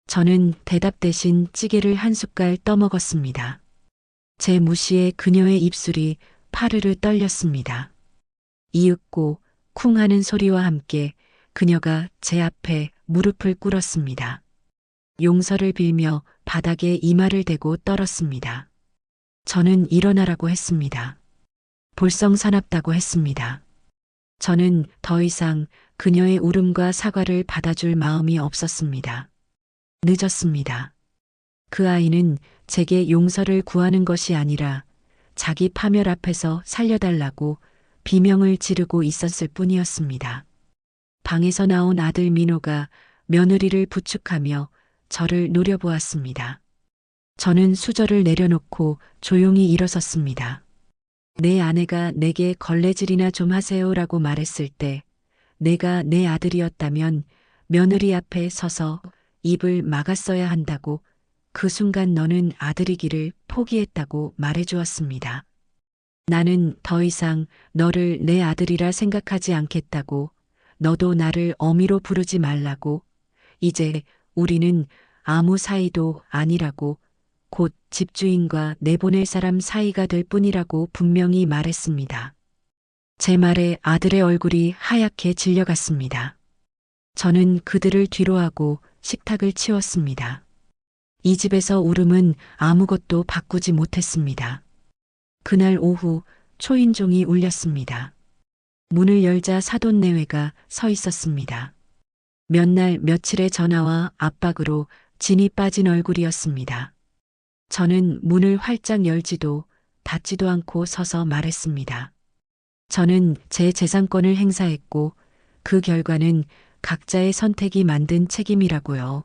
저는 대답 대신 찌개를 한 숟갈 떠먹었습니다. 제 무시에 그녀의 입술이 파르르 떨렸습니다. 이윽고 쿵 하는 소리와 함께 그녀가 제 앞에 무릎을 꿇었습니다. 용서를 빌며 바닥에 이마를 대고 떨었습니다. 저는 일어나라고 했습니다. 볼썽사납다고 했습니다. 저는 더 이상 그녀의 울음과 사과를 받아줄 마음이 없었습니다. 늦었습니다. 그 아이는 제게 용서를 구하는 것이 아니라 자기 파멸 앞에서 살려달라고 비명을 지르고 있었을 뿐이었습니다. 방에서 나온 아들 민호가 며느리를 부축하며 저를 노려보았습니다. 저는 수저를 내려놓고 조용히 일어섰습니다. 내 아내가 내게 걸레질이나 좀 하세요라고 말했을 때 내가 내 아들이었다면 며느리 앞에 서서 입을 막았어야 한다고 그 순간 너는 아들이기를 포기했다고 말해주었습니다. 나는 더 이상 너를 내 아들이라 생각하지 않겠다고 너도 나를 어미로 부르지 말라고 이제 우리는 아무 사이도 아니라고 곧 집주인과 내보낼 사람 사이가 될 뿐이라고 분명히 말했습니다. 제 말에 아들의 얼굴이 하얗게 질려갔습니다. 저는 그들을 뒤로하고 식탁을 치웠습니다. 이 집에서 울음은 아무것도 바꾸지 못했습니다. 그날 오후 초인종이 울렸습니다. 문을 열자 사돈 내외가 서 있었습니다. 몇 날 며칠의 전화와 압박으로 진이 빠진 얼굴이었습니다. 저는 문을 활짝 열지도 닫지도 않고 서서 말했습니다. 저는 제 재산권을 행사했고 그 결과는 각자의 선택이 만든 책임이라고요.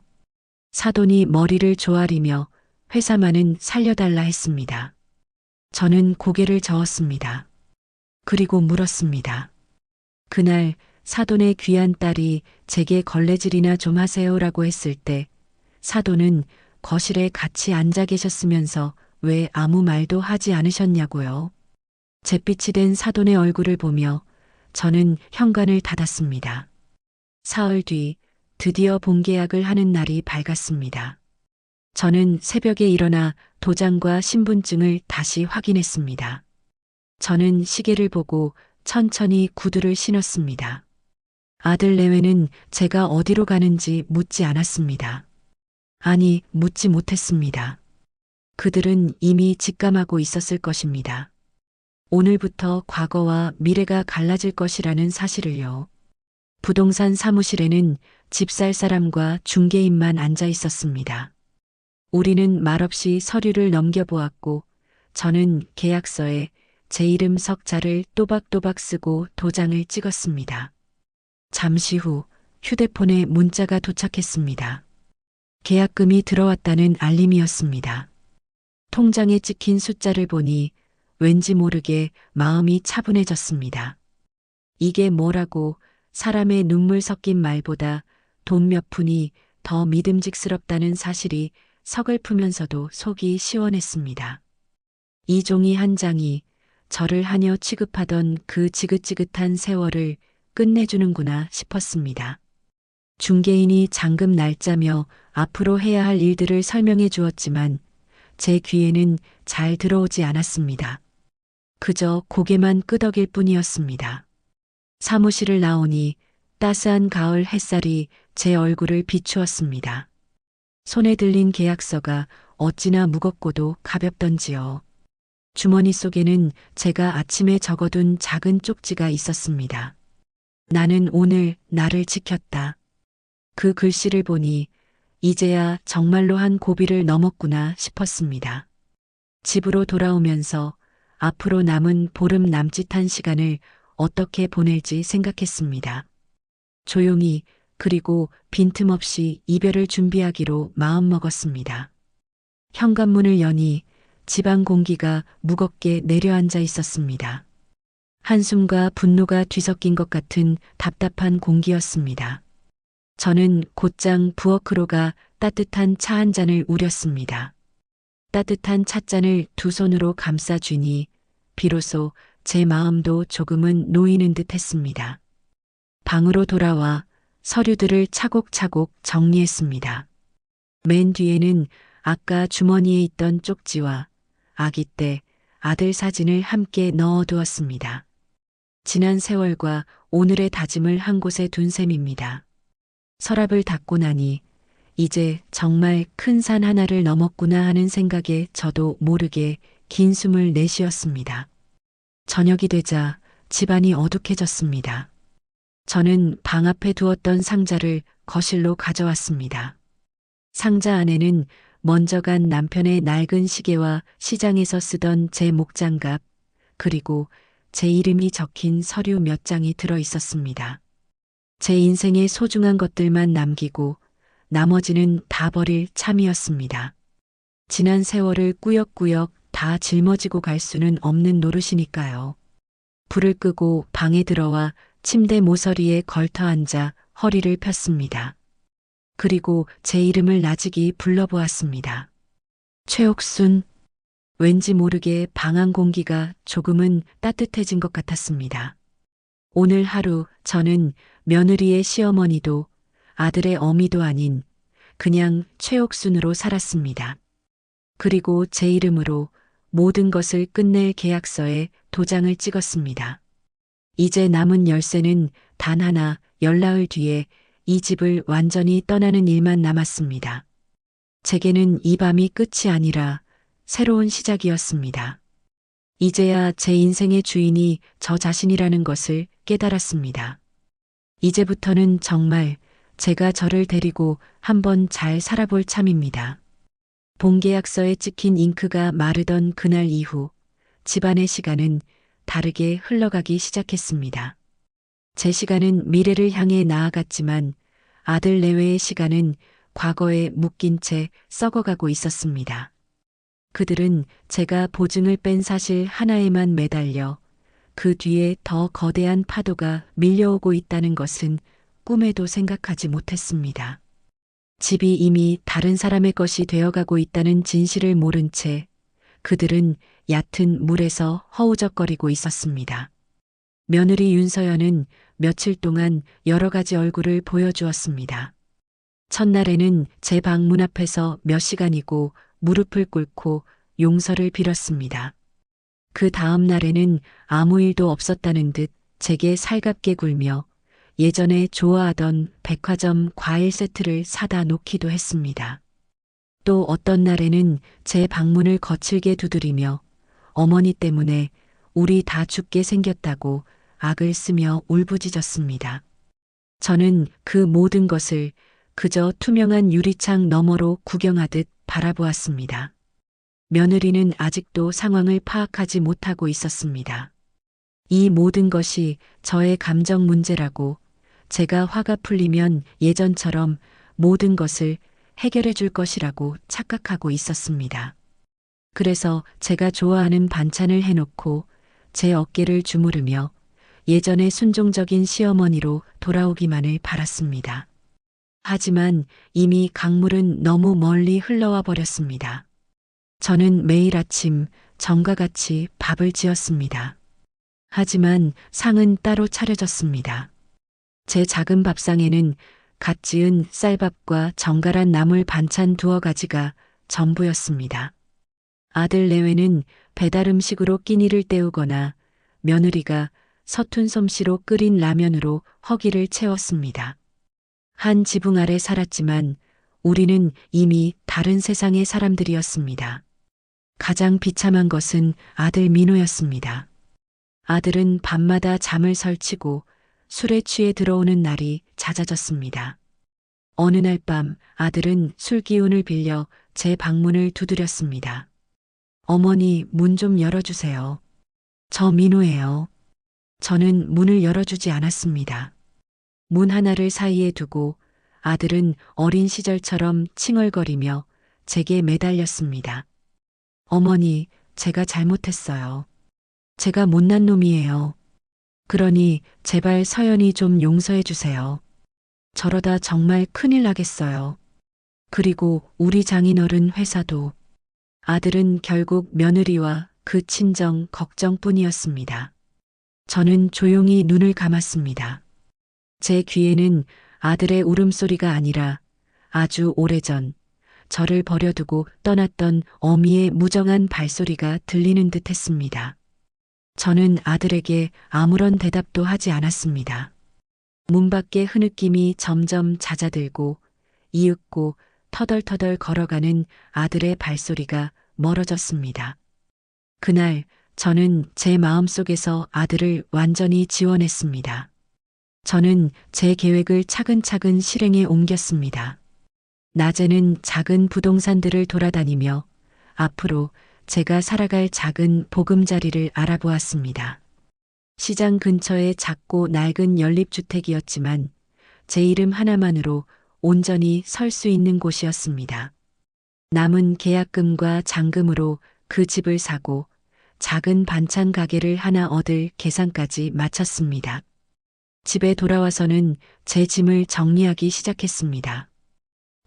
사돈이 머리를 조아리며 회사만은 살려달라 했습니다. 저는 고개를 저었습니다. 그리고 물었습니다. 그날 사돈의 귀한 딸이 제게 걸레질이나 좀 하세요라고 했을 때 사돈은 거실에 같이 앉아 계셨으면서 왜 아무 말도 하지 않으셨냐고요. 잿빛이 된 사돈의 얼굴을 보며 저는 현관을 닫았습니다. 사흘 뒤 드디어 본계약을 하는 날이 밝았습니다. 저는 새벽에 일어나 도장과 신분증을 다시 확인했습니다. 저는 시계를 보고 천천히 구두를 신었습니다. 아들 내외는 제가 어디로 가는지 묻지 않았습니다. 아니, 묻지 못했습니다. 그들은 이미 직감하고 있었을 것입니다. 오늘부터 과거와 미래가 갈라질 것이라는 사실을요. 부동산 사무실에는 집 살 사람과 중개인만 앉아 있었습니다. 우리는 말없이 서류를 넘겨보았고 저는 계약서에 제 이름 석자를 또박또박 쓰고 도장을 찍었습니다. 잠시 후 휴대폰에 문자가 도착했습니다. 계약금이 들어왔다는 알림이었습니다. 통장에 찍힌 숫자를 보니 왠지 모르게 마음이 차분해졌습니다. 이게 뭐라고 사람의 눈물 섞인 말보다 돈 몇 푼이 더 믿음직스럽다는 사실이 서글프면서도 속이 시원했습니다. 이 종이 한 장이 저를 하녀 취급하던 그 지긋지긋한 세월을 끝내주는구나 싶었습니다. 중개인이 잔금 날짜며 앞으로 해야 할 일들을 설명해 주었지만 제 귀에는 잘 들어오지 않았습니다. 그저 고개만 끄덕일 뿐이었습니다. 사무실을 나오니 따스한 가을 햇살이 제 얼굴을 비추었습니다. 손에 들린 계약서가 어찌나 무겁고도 가볍던지요. 주머니 속에는 제가 아침에 적어둔 작은 쪽지가 있었습니다. 나는 오늘 나를 지켰다. 그 글씨를 보니 이제야 정말로 한 고비를 넘었구나 싶었습니다. 집으로 돌아오면서 앞으로 남은 보름 남짓한 시간을 어떻게 보낼지 생각했습니다. 조용히 그리고 빈틈없이 이별을 준비하기로 마음먹었습니다. 현관문을 여니 집안 공기가 무겁게 내려앉아 있었습니다. 한숨과 분노가 뒤섞인 것 같은 답답한 공기였습니다. 저는 곧장 부엌으로 가 따뜻한 차 한 잔을 우렸습니다. 따뜻한 찻잔을 두 손으로 감싸 쥐니 비로소 제 마음도 조금은 놓이는 듯 했습니다. 방으로 돌아와 서류들을 차곡차곡 정리했습니다. 맨 뒤에는 아까 주머니에 있던 쪽지와 아기 때 아들 사진을 함께 넣어두었습니다. 지난 세월과 오늘의 다짐을 한 곳에 둔 셈입니다. 서랍을 닫고 나니 이제 정말 큰 산 하나를 넘었구나 하는 생각에 저도 모르게 긴 숨을 내쉬었습니다. 저녁이 되자 집안이 어둑해졌습니다. 저는 방 앞에 두었던 상자를 거실로 가져왔습니다. 상자 안에는 먼저 간 남편의 낡은 시계와 시장에서 쓰던 제 목장갑, 그리고 제 이름이 적힌 서류 몇 장이 들어 있었습니다. 제 인생의 소중한 것들만 남기고 나머지는 다 버릴 참이었습니다. 지난 세월을 꾸역꾸역 다 짊어지고 갈 수는 없는 노릇이니까요. 불을 끄고 방에 들어와 침대 모서리에 걸터 앉아 허리를 폈습니다. 그리고 제 이름을 나직이 불러보았습니다. 최옥순. 왠지 모르게 방 안 공기가 조금은 따뜻해진 것 같았습니다. 오늘 하루 저는 며느리의 시어머니도 아들의 어미도 아닌 그냥 최옥순으로 살았습니다. 그리고 제 이름으로 모든 것을 끝낼 계약서에 도장을 찍었습니다. 이제 남은 열쇠는 단 하나, 열나흘 뒤에 이 집을 완전히 떠나는 일만 남았습니다. 제게는 이 밤이 끝이 아니라 새로운 시작이었습니다. 이제야 제 인생의 주인이 저 자신이라는 것을 깨달았습니다. 이제부터는 정말 제가 저를 데리고 한번 잘 살아볼 참입니다. 본계약서에 찍힌 잉크가 마르던 그날 이후 집안의 시간은 다르게 흘러가기 시작했습니다. 제 시간은 미래를 향해 나아갔지만 아들 내외의 시간은 과거에 묶인 채 썩어가고 있었습니다. 그들은 제가 보증을 뺀 사실 하나에만 매달려 그 뒤에 더 거대한 파도가 밀려오고 있다는 것은 꿈에도 생각하지 못했습니다. 집이 이미 다른 사람의 것이 되어가고 있다는 진실을 모른 채 그들은 얕은 물에서 허우적거리고 있었습니다. 며느리 윤서연은 며칠 동안 여러 가지 얼굴을 보여주었습니다. 첫날에는 제 방문 앞에서 몇 시간이고 무릎을 꿇고 용서를 빌었습니다. 그 다음 날에는 아무 일도 없었다는 듯 제게 살갑게 굴며 예전에 좋아하던 백화점 과일 세트를 사다 놓기도 했습니다. 또 어떤 날에는 제 방문을 거칠게 두드리며 어머니 때문에 우리 다 죽게 생겼다고 악을 쓰며 울부짖었습니다. 저는 그 모든 것을 그저 투명한 유리창 너머로 구경하듯 바라보았습니다. 며느리는 아직도 상황을 파악하지 못하고 있었습니다. 이 모든 것이 저의 감정 문제라고 제가 화가 풀리면 예전처럼 모든 것을 해결해 줄 것이라고 착각하고 있었습니다. 그래서 제가 좋아하는 반찬을 해놓고 제 어깨를 주무르며 예전의 순종적인 시어머니로 돌아오기만을 바랐습니다. 하지만 이미 강물은 너무 멀리 흘러와 버렸습니다. 저는 매일 아침 전과 같이 밥을 지었습니다. 하지만 상은 따로 차려졌습니다. 제 작은 밥상에는 갓 지은 쌀밥과 정갈한 나물 반찬 2가지가 전부였습니다. 아들 내외는 배달 음식으로 끼니를 때우거나 며느리가 서툰 솜씨로 끓인 라면으로 허기를 채웠습니다. 한 지붕 아래 살았지만 우리는 이미 다른 세상의 사람들이었습니다. 가장 비참한 것은 아들 민호였습니다. 아들은 밤마다 잠을 설치고 술에 취해 들어오는 날이 잦아졌습니다. 어느 날 밤 아들은 술 기운을 빌려 제 방문을 두드렸습니다. 어머니, 문 좀 열어주세요. 저 민호예요. 저는 문을 열어주지 않았습니다. 문 하나를 사이에 두고 아들은 어린 시절처럼 칭얼거리며 제게 매달렸습니다. 어머니, 제가 잘못했어요. 제가 못난 놈이에요. 그러니 제발 서연이 좀 용서해 주세요. 저러다 정말 큰일 나겠어요. 그리고 우리 장인어른 회사도. 아들은 결국 며느리와 그 친정 걱정뿐이었습니다. 저는 조용히 눈을 감았습니다. 제 귀에는 아들의 울음소리가 아니라 아주 오래전 저를 버려두고 떠났던 어미의 무정한 발소리가 들리는 듯 했습니다. 저는 아들에게 아무런 대답도 하지 않았습니다. 문 밖의 흐느낌이 점점 잦아들고 이윽고 터덜터덜 걸어가는 아들의 발소리가 멀어졌습니다. 그날 저는 제 마음속에서 아들을 완전히 지워냈습니다. 저는 제 계획을 차근차근 실행에 옮겼습니다. 낮에는 작은 부동산들을 돌아다니며 앞으로 제가 살아갈 작은 보금자리를 알아보았습니다. 시장 근처의 작고 낡은 연립주택이었지만 제 이름 하나만으로 온전히 설 수 있는 곳이었습니다. 남은 계약금과 잔금으로 그 집을 사고 작은 반찬 가게를 하나 얻을 계산까지 마쳤습니다. 집에 돌아와서는 제 짐을 정리하기 시작했습니다.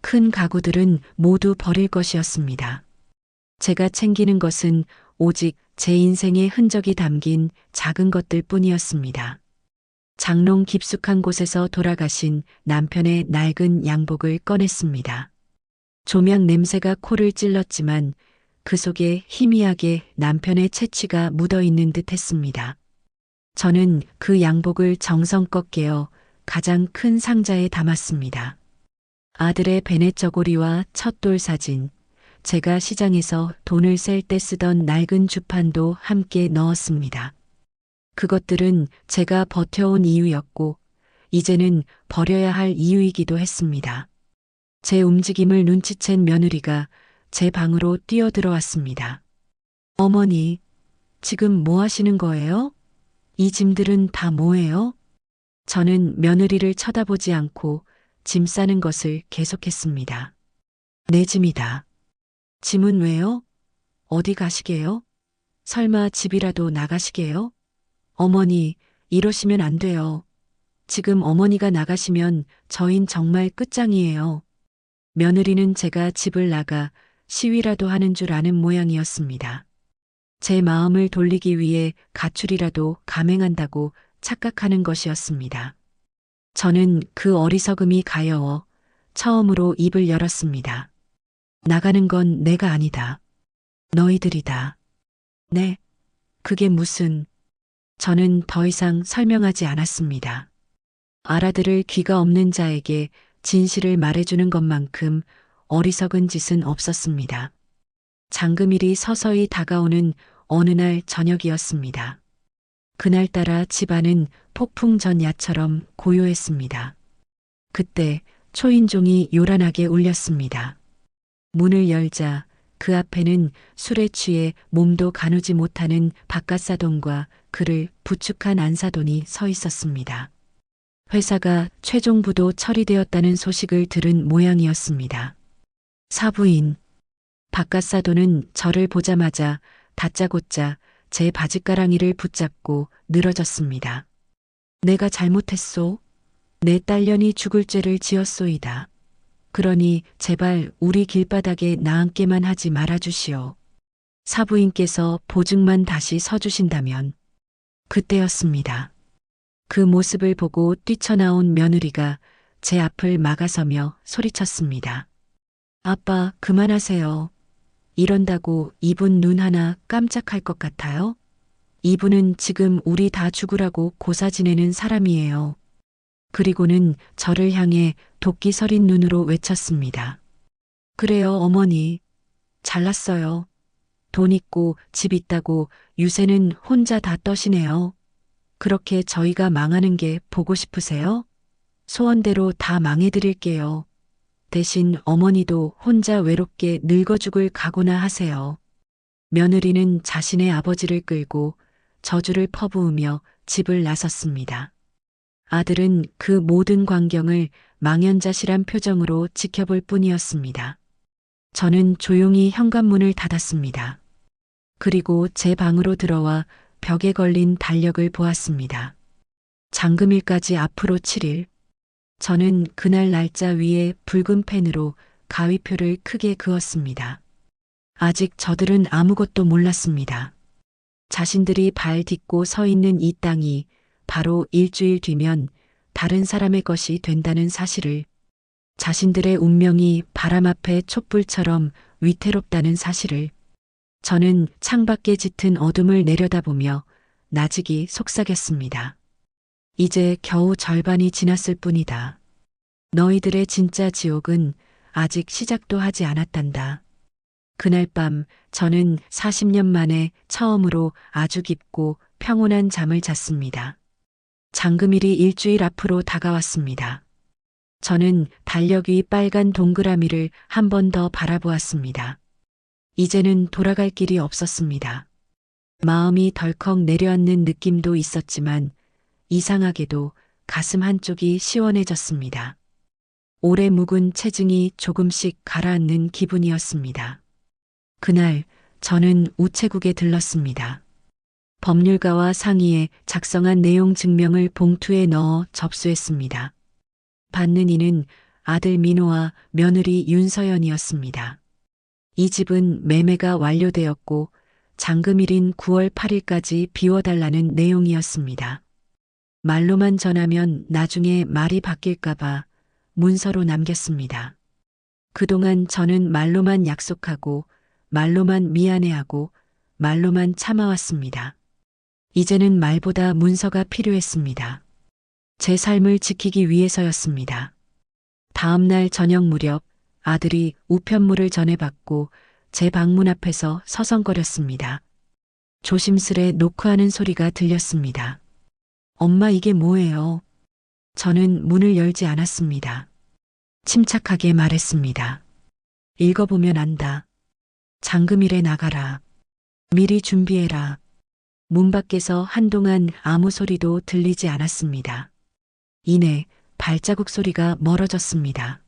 큰 가구들은 모두 버릴 것이었습니다. 제가 챙기는 것은 오직 제 인생의 흔적이 담긴 작은 것들 뿐이었습니다. 장롱 깊숙한 곳에서 돌아가신 남편의 낡은 양복을 꺼냈습니다. 조명 냄새가 코를 찔렀지만 그 속에 희미하게 남편의 채취가 묻어있는 듯 했습니다. 저는 그 양복을 정성껏 깨어 가장 큰 상자에 담았습니다. 아들의 베넷 저고리와 첫돌 사진, 제가 시장에서 돈을 셀 때 쓰던 낡은 주판도 함께 넣었습니다. 그것들은 제가 버텨온 이유였고, 이제는 버려야 할 이유이기도 했습니다. 제 움직임을 눈치챈 며느리가 제 방으로 뛰어들어왔습니다. 어머니, 지금 뭐 하시는 거예요? 이 짐들은 다 뭐예요? 저는 며느리를 쳐다보지 않고 짐 싸는 것을 계속했습니다. 내 짐이다. 짐은 왜요? 어디 가시게요? 설마 집이라도 나가시게요? 어머니, 이러시면 안 돼요. 지금 어머니가 나가시면 저흰 정말 끝장이에요. 며느리는 제가 집을 나가 시위라도 하는 줄 아는 모양이었습니다. 제 마음을 돌리기 위해 가출이라도 감행한다고 착각하는 것이었습니다. 저는 그 어리석음이 가여워 처음으로 입을 열었습니다. 나가는 건 내가 아니다. 너희들이다. 네, 그게 무슨... 저는 더 이상 설명하지 않았습니다. 알아들을 귀가 없는 자에게 진실을 말해주는 것만큼 어리석은 짓은 없었습니다. 잔금일이 서서히 다가오는 어느 날 저녁이었습니다. 그날따라 집안은 폭풍 전야처럼 고요했습니다. 그때 초인종이 요란하게 울렸습니다. 문을 열자 그 앞에는 술에 취해 몸도 가누지 못하는 박갓사돈과 그를 부축한 안사돈이 서 있었습니다. 회사가 최종 부도 처리되었다는 소식을 들은 모양이었습니다. 사부인, 박갓사돈은 저를 보자마자 다짜고짜 제 바짓가랑이를 붙잡고 늘어졌습니다. 내가 잘못했소. 내 딸년이 죽을 죄를 지었소이다. 그러니 제발 우리 길바닥에 나앉게만 하지 말아주시오. 사부인께서 보증만 다시 서주신다면. 그때였습니다. 그 모습을 보고 뛰쳐나온 며느리가 제 앞을 막아서며 소리쳤습니다. 아빠, 그만하세요. 이런다고 이분 눈 하나 깜짝할 것 같아요? 이분은 지금 우리 다 죽으라고 고사 지내는 사람이에요. 그리고는 저를 향해 도끼 서린 눈으로 외쳤습니다. 그래요, 어머니. 잘났어요. 돈 있고 집 있다고 유세는 혼자 다 떠시네요. 그렇게 저희가 망하는 게 보고 싶으세요? 소원대로 다 망해드릴게요. 대신 어머니도 혼자 외롭게 늙어 죽을 각오나 하세요. 며느리는 자신의 아버지를 끌고 저주를 퍼부으며 집을 나섰습니다. 아들은 그 모든 광경을 망연자실한 표정으로 지켜볼 뿐이었습니다. 저는 조용히 현관문을 닫았습니다. 그리고 제 방으로 들어와 벽에 걸린 달력을 보았습니다. 잔금일까지 앞으로 7일. 저는 그날 날짜 위에 붉은 펜으로 가위표를 크게 그었습니다. 아직 저들은 아무것도 몰랐습니다. 자신들이 발 딛고 서 있는 이 땅이 바로 일주일 뒤면 다른 사람의 것이 된다는 사실을, 자신들의 운명이 바람 앞에 촛불처럼 위태롭다는 사실을, 저는 창밖에 짙은 어둠을 내려다보며 나직이 속삭였습니다. 이제 겨우 절반이 지났을 뿐이다. 너희들의 진짜 지옥은 아직 시작도 하지 않았단다. 그날 밤 저는 40년 만에 처음으로 아주 깊고 평온한 잠을 잤습니다. 장금일이 일주일 앞으로 다가왔습니다. 저는 달력 위 빨간 동그라미를 한 번 더 바라보았습니다. 이제는 돌아갈 길이 없었습니다. 마음이 덜컥 내려앉는 느낌도 있었지만 이상하게도 가슴 한쪽이 시원해졌습니다. 오래 묵은 체증이 조금씩 가라앉는 기분이었습니다. 그날 저는 우체국에 들렀습니다. 법률가와 상의에 작성한 내용 증명을 봉투에 넣어 접수했습니다. 받는 이는 아들 민호와 며느리 윤서연이었습니다. 이 집은 매매가 완료되었고 장금일인 9월 8일까지 비워달라는 내용이었습니다. 말로만 전하면 나중에 말이 바뀔까봐 문서로 남겼습니다. 그동안 저는 말로만 약속하고 말로만 미안해하고 말로만 참아왔습니다. 이제는 말보다 문서가 필요했습니다. 제 삶을 지키기 위해서였습니다. 다음 날 저녁 무렵 아들이 우편물을 전해받고 제 방문 앞에서 서성거렸습니다. 조심스레 노크하는 소리가 들렸습니다. 엄마, 이게 뭐예요? 저는 문을 열지 않았습니다. 침착하게 말했습니다. 읽어보면 안다. 장금일에 나가라. 미리 준비해라. 문 밖에서 한동안 아무 소리도 들리지 않았습니다. 이내 발자국 소리가 멀어졌습니다.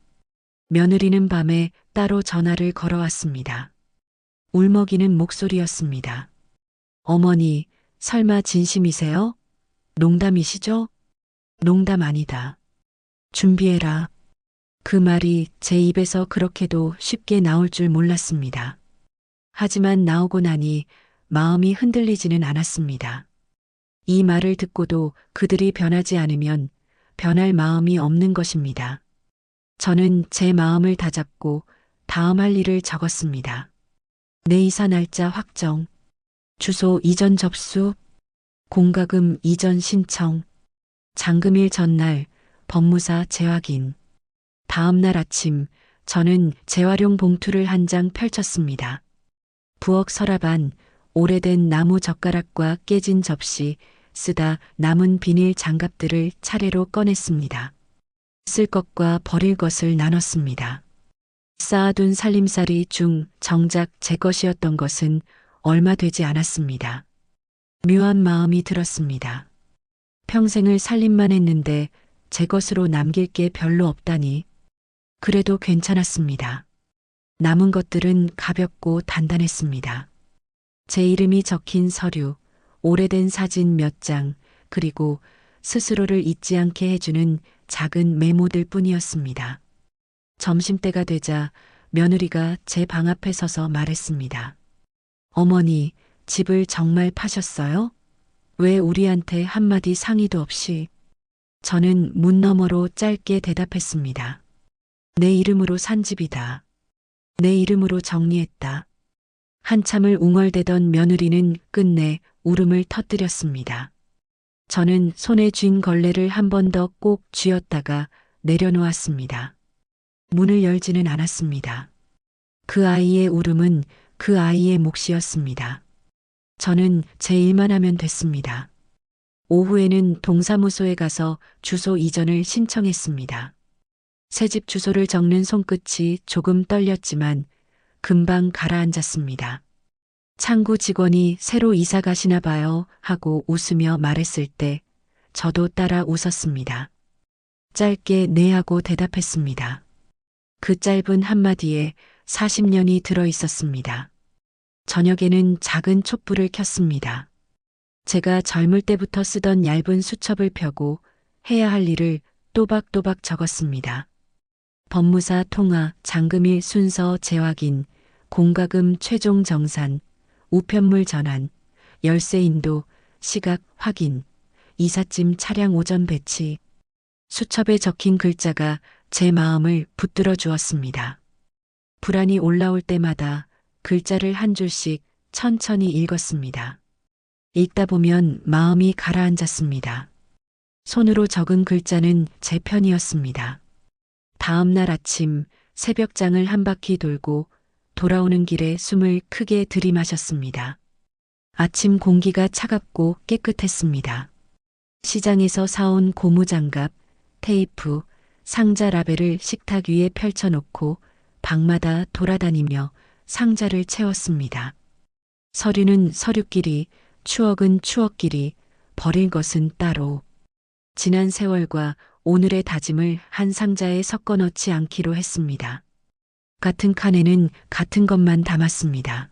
며느리는 밤에 따로 전화를 걸어왔습니다. 울먹이는 목소리였습니다. 어머니, 설마 진심이세요? 농담이시죠? 농담 아니다. 준비해라. 그 말이 제 입에서 그렇게도 쉽게 나올 줄 몰랐습니다. 하지만 나오고 나니 마음이 흔들리지는 않았습니다. 이 말을 듣고도 그들이 변하지 않으면 변할 마음이 없는 것입니다. 저는 제 마음을 다잡고 다음 할 일을 적었습니다. 내 이사 날짜 확정, 주소 이전 접수, 공과금 이전 신청, 장금일 전날 법무사 재확인. 다음 날 아침 저는 재활용 봉투를 한 장 펼쳤습니다. 부엌 서랍 안 오래된 나무 젓가락과 깨진 접시, 쓰다 남은 비닐 장갑들을 차례로 꺼냈습니다. 쓸 것과 버릴 것을 나눴습니다. 쌓아둔 살림살이 중 정작 제 것이었던 것은 얼마 되지 않았습니다. 묘한 마음이 들었습니다. 평생을 살림만 했는데 제 것으로 남길 게 별로 없다니. 그래도 괜찮았습니다. 남은 것들은 가볍고 단단했습니다. 제 이름이 적힌 서류, 오래된 사진 몇 장, 그리고 스스로를 잊지 않게 해주는 작은 메모들 뿐이었습니다. 점심때가 되자 며느리가 제 방 앞에 서서 말했습니다. 어머니, 집을 정말 파셨어요? 왜 우리한테 한마디 상의도 없이? 저는 문 너머로 짧게 대답했습니다. 내 이름으로 산 집이다. 내 이름으로 정리했다. 한참을 웅얼대던 며느리는 끝내 울음을 터뜨렸습니다. 저는 손에 쥔 걸레를 한 번 더 꼭 쥐었다가 내려놓았습니다. 문을 열지는 않았습니다. 그 아이의 울음은 그 아이의 몫이었습니다. 저는 제 일만 하면 됐습니다. 오후에는 동사무소에 가서 주소 이전을 신청했습니다. 새집 주소를 적는 손끝이 조금 떨렸지만 금방 가라앉았습니다. 창구 직원이 새로 이사 가시나 봐요 하고 웃으며 말했을 때 저도 따라 웃었습니다. 짧게 네 하고 대답했습니다. 그 짧은 한마디에 40년이 들어 있었습니다. 저녁에는 작은 촛불을 켰습니다. 제가 젊을 때부터 쓰던 얇은 수첩을 펴고 해야 할 일을 또박또박 적었습니다. 법무사 통화, 장금일 순서 재확인, 공과금 최종 정산, 우편물 전환, 열쇠 인도, 시각 확인, 이삿짐 차량 오전 배치. 수첩에 적힌 글자가 제 마음을 붙들어 주었습니다. 불안이 올라올 때마다 글자를 한 줄씩 천천히 읽었습니다. 읽다 보면 마음이 가라앉았습니다. 손으로 적은 글자는 제 편이었습니다. 다음 날 아침 새벽장을 한 바퀴 돌고 돌아오는 길에 숨을 크게 들이마셨습니다. 아침 공기가 차갑고 깨끗했습니다. 시장에서 사온 고무장갑, 테이프, 상자 라벨을 식탁 위에 펼쳐놓고 방마다 돌아다니며 상자를 채웠습니다. 서류는 서류끼리, 추억은 추억끼리, 버릴 것은 따로. 지난 세월과 오늘의 다짐을 한 상자에 섞어 넣지 않기로 했습니다. 같은 칸에는 같은 것만 담았습니다.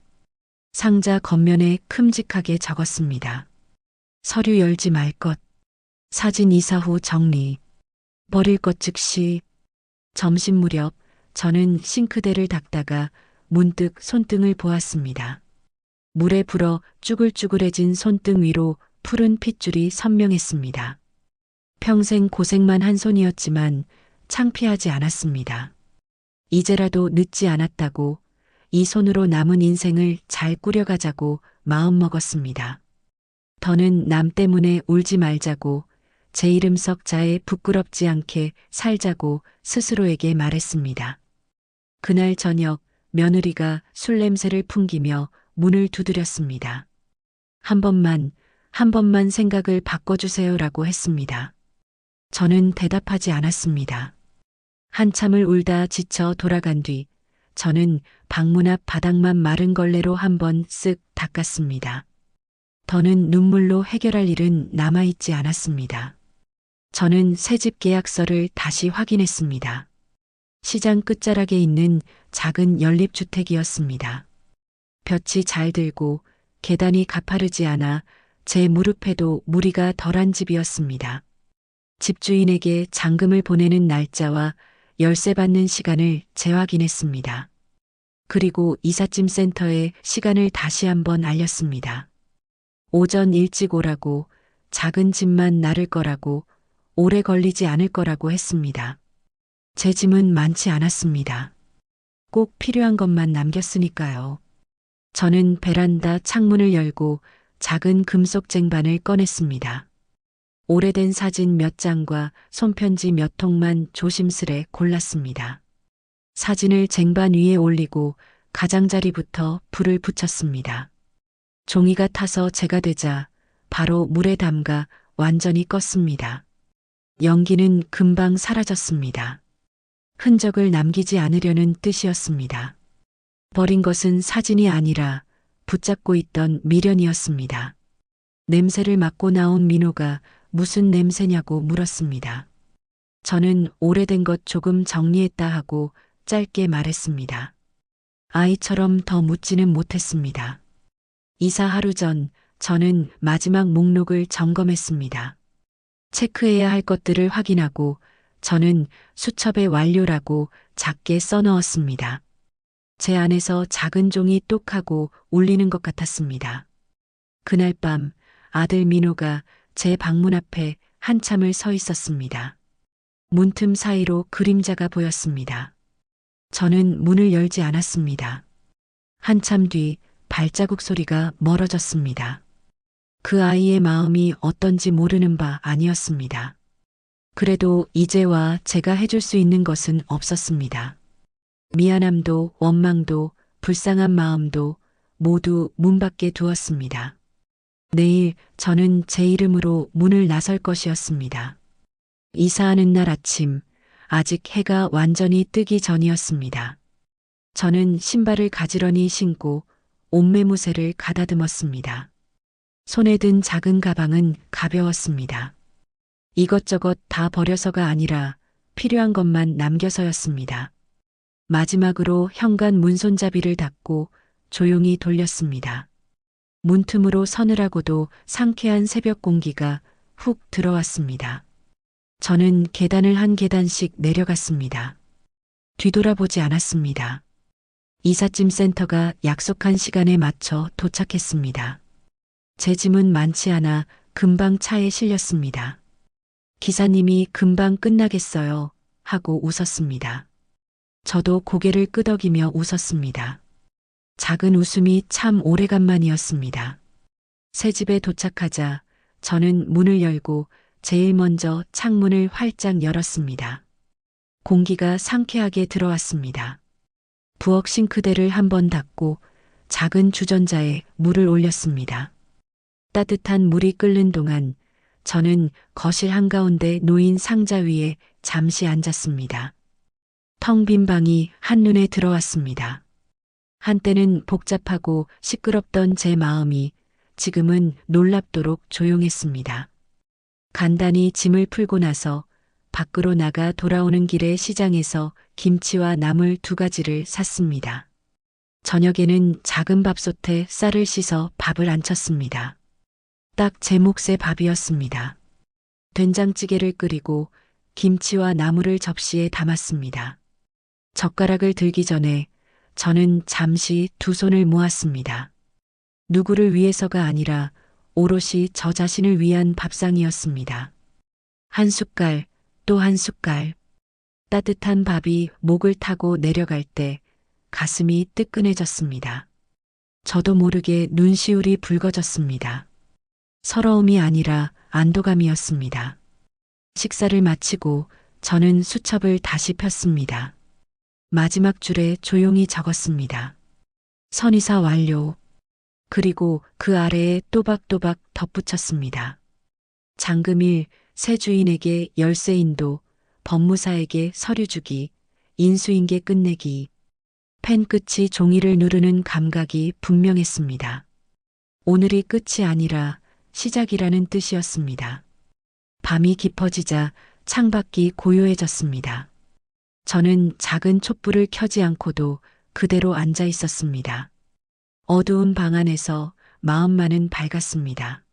상자 겉면에 큼직하게 적었습니다. 서류 열지 말 것. 사진 이사 후 정리. 버릴 것 즉시. 점심 무렵 저는 싱크대를 닦다가 문득 손등을 보았습니다. 물에 불어 쭈글쭈글해진 손등 위로 푸른 핏줄이 선명했습니다. 평생 고생만 한 손이었지만 창피하지 않았습니다. 이제라도 늦지 않았다고, 이 손으로 남은 인생을 잘 꾸려가자고 마음먹었습니다. 더는 남 때문에 울지 말자고, 제 이름 석자에 부끄럽지 않게 살자고 스스로에게 말했습니다. 그날 저녁 며느리가 술 냄새를 풍기며 문을 두드렸습니다. 한 번만 생각을 바꿔주세요라고 했습니다. 저는 대답하지 않았습니다. 한참을 울다 지쳐 돌아간 뒤 저는 방문 앞 바닥만 마른 걸레로 한번 쓱 닦았습니다. 더는 눈물로 해결할 일은 남아있지 않았습니다. 저는 새집 계약서를 다시 확인했습니다. 시장 끝자락에 있는 작은 연립주택이었습니다. 볕이 잘 들고 계단이 가파르지 않아 제 무릎에도 무리가 덜한 집이었습니다. 집주인에게 잔금을 보내는 날짜와 열쇠 받는 시간을 재확인했습니다. 그리고 이삿짐 센터에 시간을 다시 한번 알렸습니다. 오전 일찍 오라고, 작은 짐만 나를 거라고, 오래 걸리지 않을 거라고 했습니다. 제 짐은 많지 않았습니다. 꼭 필요한 것만 남겼으니까요. 저는 베란다 창문을 열고 작은 금속 쟁반을 꺼냈습니다. 오래된 사진 몇 장과 손편지 몇 통만 조심스레 골랐습니다. 사진을 쟁반 위에 올리고 가장자리부터 불을 붙였습니다. 종이가 타서 재가 되자 바로 물에 담가 완전히 껐습니다. 연기는 금방 사라졌습니다. 흔적을 남기지 않으려는 뜻이었습니다. 버린 것은 사진이 아니라 붙잡고 있던 미련이었습니다. 냄새를 맡고 나온 민호가 무슨 냄새냐고 물었습니다. 저는 오래된 것 조금 정리했다 하고 짧게 말했습니다. 아이처럼 더 묻지는 못했습니다. 이사 하루 전 저는 마지막 목록을 점검했습니다. 체크해야 할 것들을 확인하고 저는 수첩에 완료라고 작게 써넣었습니다. 제 안에서 작은 종이 똑하고 울리는 것 같았습니다. 그날 밤 아들 민호가 제 방문 앞에 한참을 서 있었습니다. 문틈 사이로 그림자가 보였습니다. 저는 문을 열지 않았습니다. 한참 뒤 발자국 소리가 멀어졌습니다. 그 아이의 마음이 어떤지 모르는 바 아니었습니다. 그래도 이제와 제가 해줄 수 있는 것은 없었습니다. 미안함도 원망도 불쌍한 마음도 모두 문 밖에 두었습니다. 내일 저는 제 이름으로 문을 나설 것이었습니다. 이사하는 날 아침, 아직 해가 완전히 뜨기 전이었습니다. 저는 신발을 가지런히 신고 옷매무새를 가다듬었습니다. 손에 든 작은 가방은 가벼웠습니다. 이것저것 다 버려서가 아니라 필요한 것만 남겨서였습니다. 마지막으로 현관 문손잡이를 닫고 조용히 돌렸습니다. 문틈으로 서늘하고도 상쾌한 새벽 공기가 훅 들어왔습니다. 저는 계단을 한 계단씩 내려갔습니다. 뒤돌아보지 않았습니다. 이삿짐 센터가 약속한 시간에 맞춰 도착했습니다. 제 짐은 많지 않아 금방 차에 실렸습니다. 기사님이 금방 끝나겠어요 하고 웃었습니다. 저도 고개를 끄덕이며 웃었습니다. 작은 웃음이 참 오래간만이었습니다. 새 집에 도착하자 저는 문을 열고 제일 먼저 창문을 활짝 열었습니다. 공기가 상쾌하게 들어왔습니다. 부엌 싱크대를 한번 닫고 작은 주전자에 물을 올렸습니다. 따뜻한 물이 끓는 동안 저는 거실 한가운데 놓인 상자 위에 잠시 앉았습니다. 텅 빈 방이 한눈에 들어왔습니다. 한때는 복잡하고 시끄럽던 제 마음이 지금은 놀랍도록 조용했습니다. 간단히 짐을 풀고 나서 밖으로 나가 돌아오는 길에 시장에서 김치와 나물 2가지를 샀습니다. 저녁에는 작은 밥솥에 쌀을 씻어 밥을 안쳤습니다. 딱 제 몫의 밥이었습니다. 된장찌개를 끓이고 김치와 나물을 접시에 담았습니다. 젓가락을 들기 전에 저는 잠시 2손을 모았습니다. 누구를 위해서가 아니라 오롯이 저 자신을 위한 밥상이었습니다. 한 숟갈, 또 한 숟갈. 따뜻한 밥이 목을 타고 내려갈 때 가슴이 뜨끈해졌습니다. 저도 모르게 눈시울이 붉어졌습니다. 서러움이 아니라 안도감이었습니다. 식사를 마치고 저는 수첩을 다시 폈습니다. 마지막 줄에 조용히 적었습니다. 선이사 완료. 그리고 그 아래에 또박또박 덧붙였습니다. 장금일 새 주인에게 열쇠 인도, 법무사에게 서류 주기, 인수인계 끝내기. 펜 끝이 종이를 누르는 감각이 분명했습니다. 오늘이 끝이 아니라 시작이라는 뜻이었습니다. 밤이 깊어지자 창밖이 고요해졌습니다. 저는 작은 촛불을 켜지 않고도 그대로 앉아 있었습니다. 어두운 방 안에서 마음만은 밝았습니다.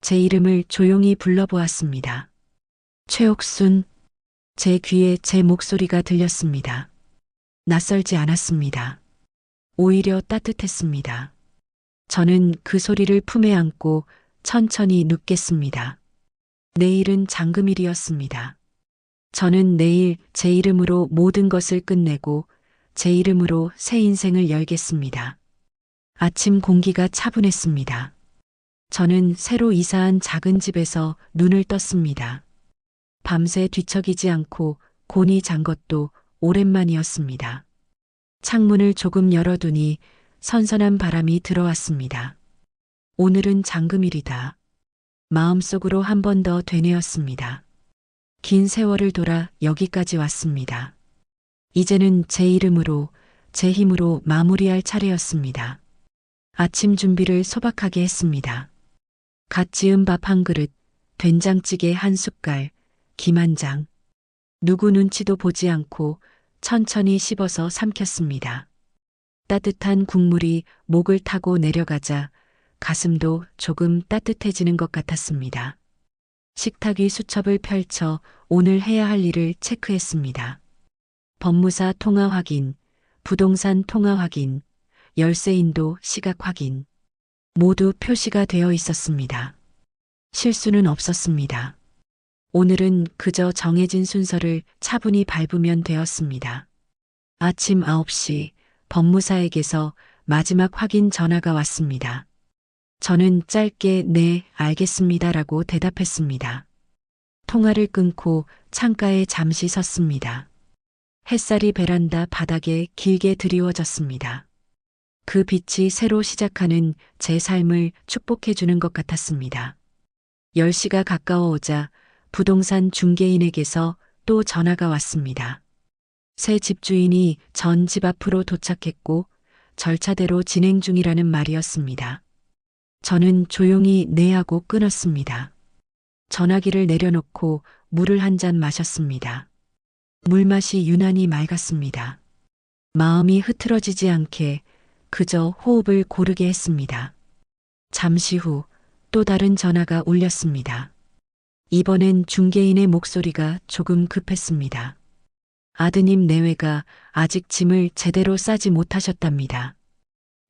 제 이름을 조용히 불러보았습니다. 최옥순. 제 귀에 제 목소리가 들렸습니다. 낯설지 않았습니다. 오히려 따뜻했습니다. 저는 그 소리를 품에 안고 천천히 눕겠습니다. 내일은 장금일이었습니다. 저는 내일 제 이름으로 모든 것을 끝내고 제 이름으로 새 인생을 열겠습니다. 아침 공기가 차분했습니다. 저는 새로 이사한 작은 집에서 눈을 떴습니다. 밤새 뒤척이지 않고 곤히 잔 것도 오랜만이었습니다. 창문을 조금 열어두니 선선한 바람이 들어왔습니다. 오늘은 장금일이다. 마음속으로 한 번 더 되뇌었습니다. 긴 세월을 돌아 여기까지 왔습니다. 이제는 제 이름으로, 제 힘으로 마무리할 차례였습니다. 아침 준비를 소박하게 했습니다. 갓 지은 밥 한 그릇, 된장찌개 한 숟갈, 김 한 장. 누구 눈치도 보지 않고 천천히 씹어서 삼켰습니다. 따뜻한 국물이 목을 타고 내려가자 가슴도 조금 따뜻해지는 것 같았습니다. 식탁 위 수첩을 펼쳐 오늘 해야 할 일을 체크했습니다. 법무사 통화 확인, 부동산 통화 확인, 열쇠 인도 시각 확인. 모두 표시가 되어 있었습니다. 실수는 없었습니다. 오늘은 그저 정해진 순서를 차분히 밟으면 되었습니다. 아침 9시 법무사에게서 마지막 확인 전화가 왔습니다. 저는 짧게 네, 알겠습니다라고 대답했습니다. 통화를 끊고 창가에 잠시 섰습니다. 햇살이 베란다 바닥에 길게 드리워졌습니다. 그 빛이 새로 시작하는 제 삶을 축복해주는 것 같았습니다. 10시가 가까워오자 부동산 중개인에게서 또 전화가 왔습니다. 새 집주인이 전 집 앞으로 도착했고 절차대로 진행 중이라는 말이었습니다. 저는 조용히 네 하고 끊었습니다. 전화기를 내려놓고 물을 한 잔 마셨습니다. 물맛이 유난히 맑았습니다. 마음이 흐트러지지 않게 그저 호흡을 고르게 했습니다. 잠시 후 또 다른 전화가 울렸습니다. 이번엔 중개인의 목소리가 조금 급했습니다. 아드님 내외가 아직 짐을 제대로 싸지 못하셨답니다.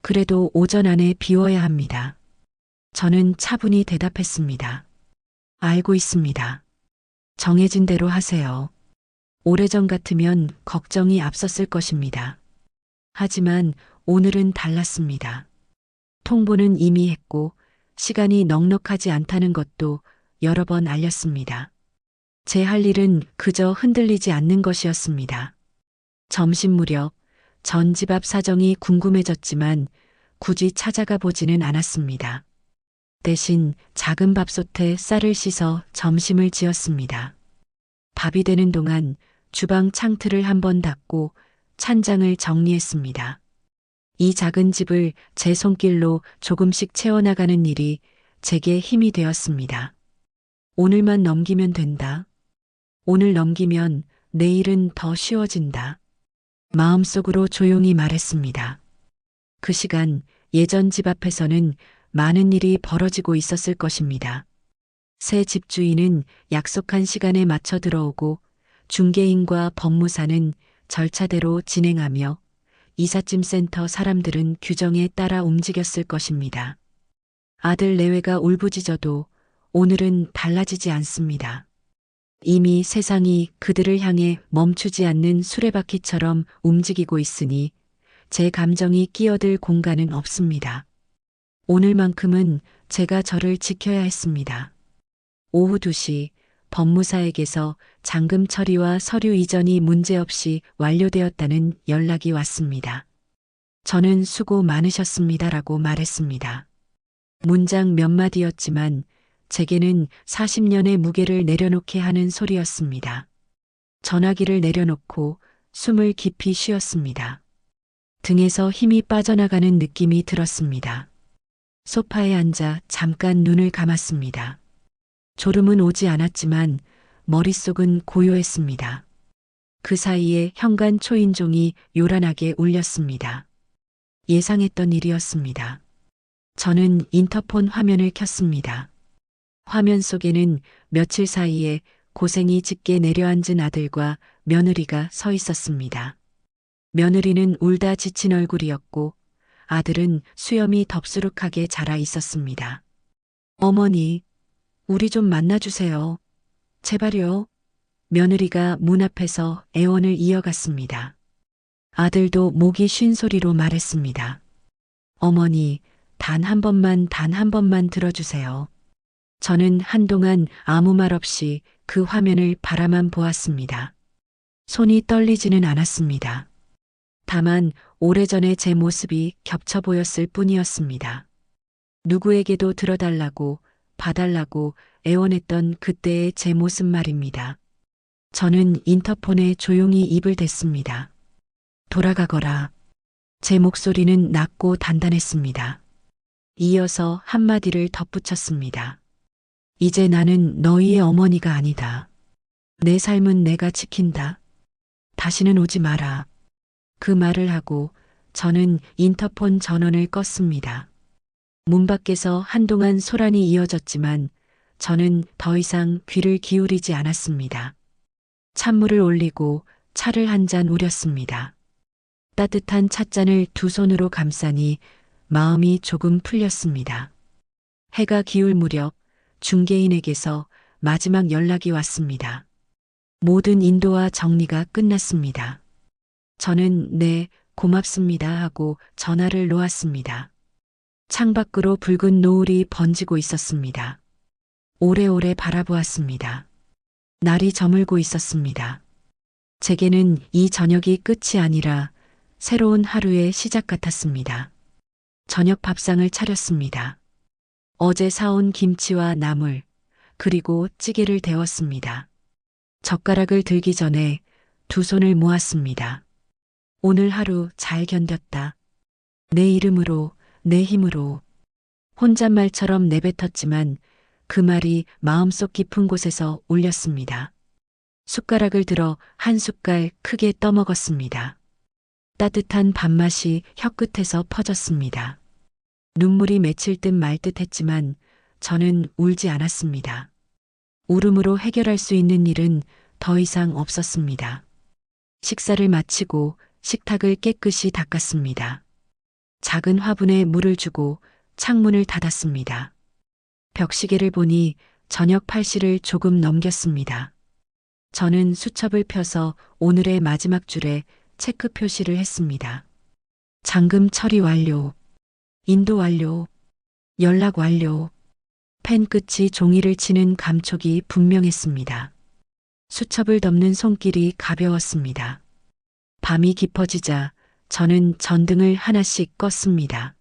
그래도 오전 안에 비워야 합니다. 저는 차분히 대답했습니다. 알고 있습니다. 정해진 대로 하세요. 오래전 같으면 걱정이 앞섰을 것입니다. 하지만 오늘은 달랐습니다. 통보는 이미 했고 시간이 넉넉하지 않다는 것도 여러 번 알렸습니다. 제 할 일은 그저 흔들리지 않는 것이었습니다. 점심 무렵 전 집 앞 사정이 궁금해졌지만 굳이 찾아가 보지는 않았습니다. 대신 작은 밥솥에 쌀을 씻어 점심을 지었습니다. 밥이 되는 동안 주방 창틀을 한번 닫고 찬장을 정리했습니다. 이 작은 집을 제 손길로 조금씩 채워나가는 일이 제게 힘이 되었습니다. 오늘만 넘기면 된다. 오늘 넘기면 내일은 더 쉬워진다. 마음속으로 조용히 말했습니다. 그 시간 예전 집 앞에서는 많은 일이 벌어지고 있었을 것입니다. 새 집주인은 약속한 시간에 맞춰 들어오고 중개인과 법무사는 절차대로 진행하며 이삿짐 센터 사람들은 규정에 따라 움직였을 것입니다. 아들 내외가 울부짖어도 오늘은 달라지지 않습니다. 이미 세상이 그들을 향해 멈추지 않는 수레바퀴처럼 움직이고 있으니 제 감정이 끼어들 공간은 없습니다. 오늘만큼은 제가 저를 지켜야 했습니다. 오후 2시 법무사에게서 잔금 처리와 서류 이전이 문제없이 완료되었다는 연락이 왔습니다. 저는 수고 많으셨습니다라고 말했습니다. 문장 몇 마디였지만 제게는 40년의 무게를 내려놓게 하는 소리였습니다. 전화기를 내려놓고 숨을 깊이 쉬었습니다. 등에서 힘이 빠져나가는 느낌이 들었습니다. 소파에 앉아 잠깐 눈을 감았습니다. 졸음은 오지 않았지만 머릿속은 고요했습니다. 그 사이에 현관 초인종이 요란하게 울렸습니다. 예상했던 일이었습니다. 저는 인터폰 화면을 켰습니다. 화면 속에는 며칠 사이에 고생이 짙게 내려앉은 아들과 며느리가 서 있었습니다. 며느리는 울다 지친 얼굴이었고 아들은 수염이 덥수룩하게 자라 있었습니다. 어머니, 우리 좀 만나주세요. 제발요. 며느리가 문 앞에서 애원을 이어갔습니다. 아들도 목이 쉰 소리로 말했습니다. 어머니, 단 한 번만 들어주세요. 저는 한동안 아무 말 없이 그 화면을 바라만 보았습니다. 손이 떨리지는 않았습니다. 다만 오래전의 제 모습이 겹쳐 보였을 뿐이었습니다. 누구에게도 들어달라고 봐달라고 애원했던 그때의 제 모습 말입니다. 저는 인터폰에 조용히 입을 댔습니다. 돌아가거라. 제 목소리는 낮고 단단했습니다. 이어서 한마디를 덧붙였습니다. 이제 나는 너희의 어머니가 아니다. 내 삶은 내가 지킨다. 다시는 오지 마라. 그 말을 하고 저는 인터폰 전원을 껐습니다. 문 밖에서 한동안 소란이 이어졌지만 저는 더 이상 귀를 기울이지 않았습니다. 찬물을 올리고 차를 한 잔 우렸습니다. 따뜻한 찻잔을 두 손으로 감싸니 마음이 조금 풀렸습니다. 해가 기울 무렵 중개인에게서 마지막 연락이 왔습니다. 모든 인도와 정리가 끝났습니다. 저는 네, 고맙습니다 하고 전화를 놓았습니다. 창밖으로 붉은 노을이 번지고 있었습니다. 오래오래 바라보았습니다. 날이 저물고 있었습니다. 제게는 이 저녁이 끝이 아니라 새로운 하루의 시작 같았습니다. 저녁 밥상을 차렸습니다. 어제 사온 김치와 나물, 그리고 찌개를 데웠습니다. 젓가락을 들기 전에 두 손을 모았습니다. 오늘 하루 잘 견뎠다. 내 이름으로, 내 힘으로. 혼잣말처럼 내뱉었지만 그 말이 마음속 깊은 곳에서 울렸습니다. 숟가락을 들어 한 숟갈 크게 떠먹었습니다. 따뜻한 밥맛이 혀끝에서 퍼졌습니다. 눈물이 맺힐 듯 말 듯 했지만 저는 울지 않았습니다. 울음으로 해결할 수 있는 일은 더 이상 없었습니다. 식사를 마치고 식탁을 깨끗이 닦았습니다. 작은 화분에 물을 주고 창문을 닫았습니다. 벽시계를 보니 저녁 8시를 조금 넘겼습니다. 저는 수첩을 펴서 오늘의 마지막 줄에 체크 표시를 했습니다. 잠금 처리 완료. 인도 완료. 연락 완료. 펜 끝이 종이를 치는 감촉이 분명했습니다. 수첩을 덮는 손길이 가벼웠습니다. 밤이 깊어지자 저는 전등을 하나씩 껐습니다.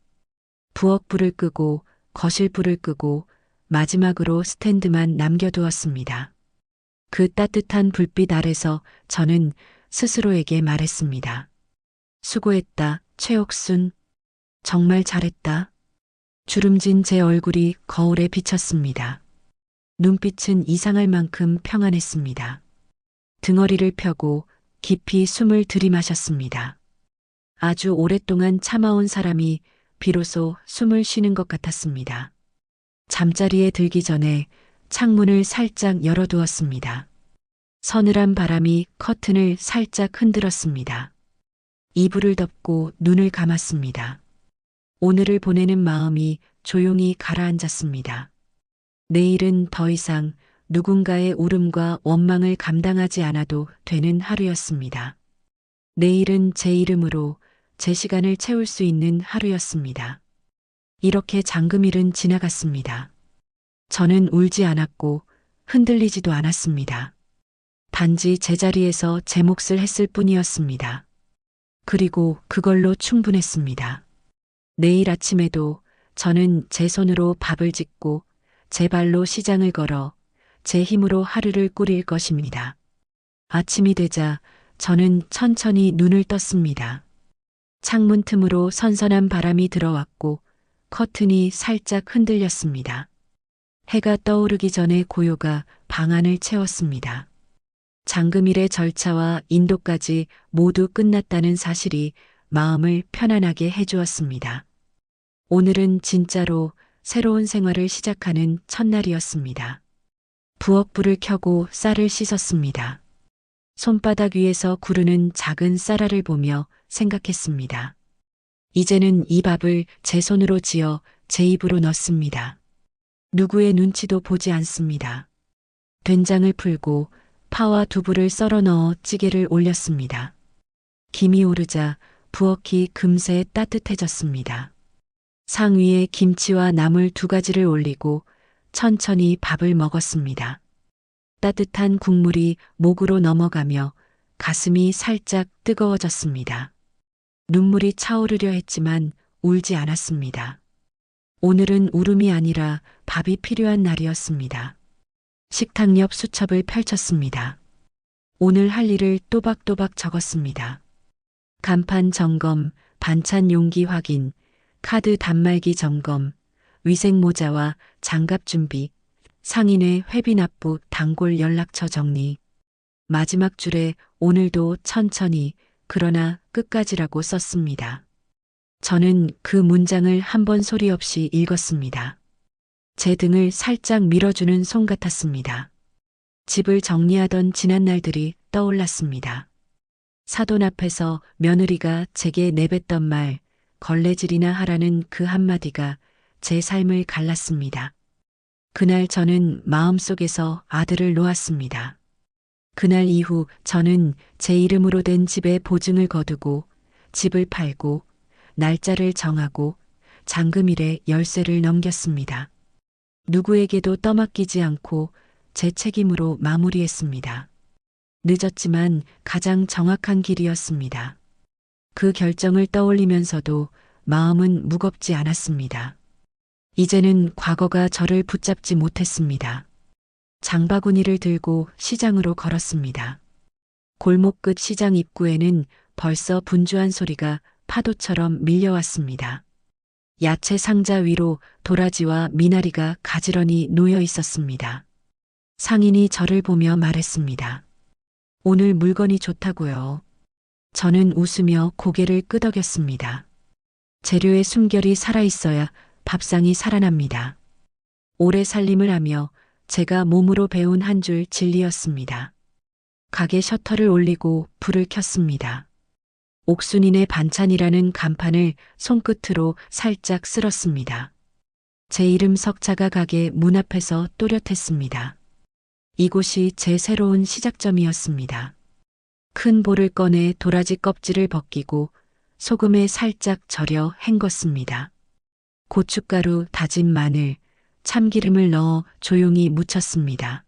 부엌 불을 끄고 거실 불을 끄고 마지막으로 스탠드만 남겨두었습니다. 그 따뜻한 불빛 아래서 저는 스스로에게 말했습니다. 수고했다, 최옥순. 정말 잘했다. 주름진 제 얼굴이 거울에 비쳤습니다. 눈빛은 이상할 만큼 평안했습니다. 등허리를 펴고 깊이 숨을 들이마셨습니다. 아주 오랫동안 참아온 사람이 비로소 숨을 쉬는 것 같았습니다. 잠자리에 들기 전에 창문을 살짝 열어두었습니다. 서늘한 바람이 커튼을 살짝 흔들었습니다. 이불을 덮고 눈을 감았습니다. 오늘을 보내는 마음이 조용히 가라앉았습니다. 내일은 더 이상 누군가의 울음과 원망을 감당하지 않아도 되는 하루였습니다. 내일은 제 이름으로 제 시간을 채울 수 있는 하루였습니다. 이렇게 잠금일은 지나갔습니다. 저는 울지 않았고 흔들리지도 않았습니다. 단지 제자리에서 제 몫을 했을 뿐이었습니다. 그리고 그걸로 충분했습니다. 내일 아침에도 저는 제 손으로 밥을 짓고 제 발로 시장을 걸어 제 힘으로 하루를 꾸릴 것입니다. 아침이 되자 저는 천천히 눈을 떴습니다. 창문 틈으로 선선한 바람이 들어왔고 커튼이 살짝 흔들렸습니다. 해가 떠오르기 전에 고요가 방 안을 채웠습니다. 잠금일의 절차와 인도까지 모두 끝났다는 사실이 마음을 편안하게 해주었습니다. 오늘은 진짜로 새로운 생활을 시작하는 첫날이었습니다. 부엌 불을 켜고 쌀을 씻었습니다. 손바닥 위에서 구르는 작은 쌀알을 보며 생각했습니다. 이제는 이 밥을 제 손으로 지어 제 입으로 넣습니다. 누구의 눈치도 보지 않습니다. 된장을 풀고 파와 두부를 썰어 넣어 찌개를 올렸습니다. 김이 오르자 부엌이 금세 따뜻해졌습니다. 상 위에 김치와 나물 2가지를 올리고 천천히 밥을 먹었습니다. 따뜻한 국물이 목으로 넘어가며 가슴이 살짝 뜨거워졌습니다. 눈물이 차오르려 했지만 울지 않았습니다. 오늘은 울음이 아니라 밥이 필요한 날이었습니다. 식탁 옆 수첩을 펼쳤습니다. 오늘 할 일을 또박또박 적었습니다. 간판 점검, 반찬 용기 확인, 카드 단말기 점검, 위생 모자와 장갑 준비, 상인의 회비 납부 단골 연락처 정리. 마지막 줄에 오늘도 천천히 그러나 끝까지라고 썼습니다. 저는 그 문장을 한 번 소리 없이 읽었습니다. 제 등을 살짝 밀어주는 손 같았습니다. 집을 정리하던 지난 날들이 떠올랐습니다. 사돈 앞에서 며느리가 제게 내뱉던 말, 걸레질이나 하라는 그 한마디가 제 삶을 갈랐습니다. 그날 저는 마음속에서 아들을 놓았습니다. 그날 이후 저는 제 이름으로 된 집에 보증을 거두고 집을 팔고 날짜를 정하고 잠금일에 열쇠를 넘겼습니다. 누구에게도 떠맡기지 않고 제 책임으로 마무리했습니다. 늦었지만 가장 정확한 길이었습니다. 그 결정을 떠올리면서도 마음은 무겁지 않았습니다. 이제는 과거가 저를 붙잡지 못했습니다. 장바구니를 들고 시장으로 걸었습니다. 골목 끝 시장 입구에는 벌써 분주한 소리가 파도처럼 밀려왔습니다. 야채 상자 위로 도라지와 미나리가 가지런히 놓여 있었습니다. 상인이 저를 보며 말했습니다. 오늘 물건이 좋다고요. 저는 웃으며 고개를 끄덕였습니다. 재료의 숨결이 살아있어야 밥상이 살아납니다. 오래 살림을 하며 제가 몸으로 배운 한 줄 진리였습니다. 가게 셔터를 올리고 불을 켰습니다. 옥순이네 반찬이라는 간판을 손끝으로 살짝 쓸었습니다. 제 이름 석자가 가게 문 앞에서 또렷했습니다. 이곳이 제 새로운 시작점이었습니다. 큰 볼을 꺼내 도라지 껍질을 벗기고 소금에 살짝 절여 헹궜습니다. 고춧가루, 다진 마늘, 참기름을 넣어 조용히 무쳤습니다.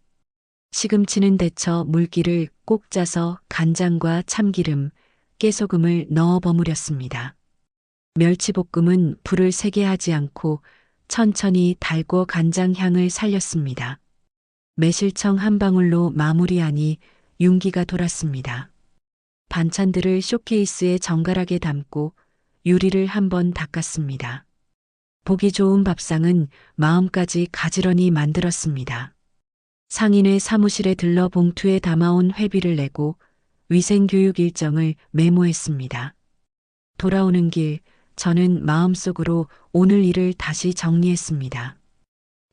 시금치는 데쳐 물기를 꼭 짜서 간장과 참기름, 깨소금을 넣어 버무렸습니다. 멸치볶음은 불을 세게 하지 않고 천천히 달고 간장 향을 살렸습니다. 매실청 한 방울로 마무리하니 윤기가 돌았습니다. 반찬들을 쇼케이스에 정갈하게 담고 유리를 한번 닦았습니다. 보기 좋은 밥상은 마음까지 가지런히 만들었습니다. 상인의 사무실에 들러 봉투에 담아온 회비를 내고 위생교육 일정을 메모했습니다. 돌아오는 길 저는 마음속으로 오늘 일을 다시 정리했습니다.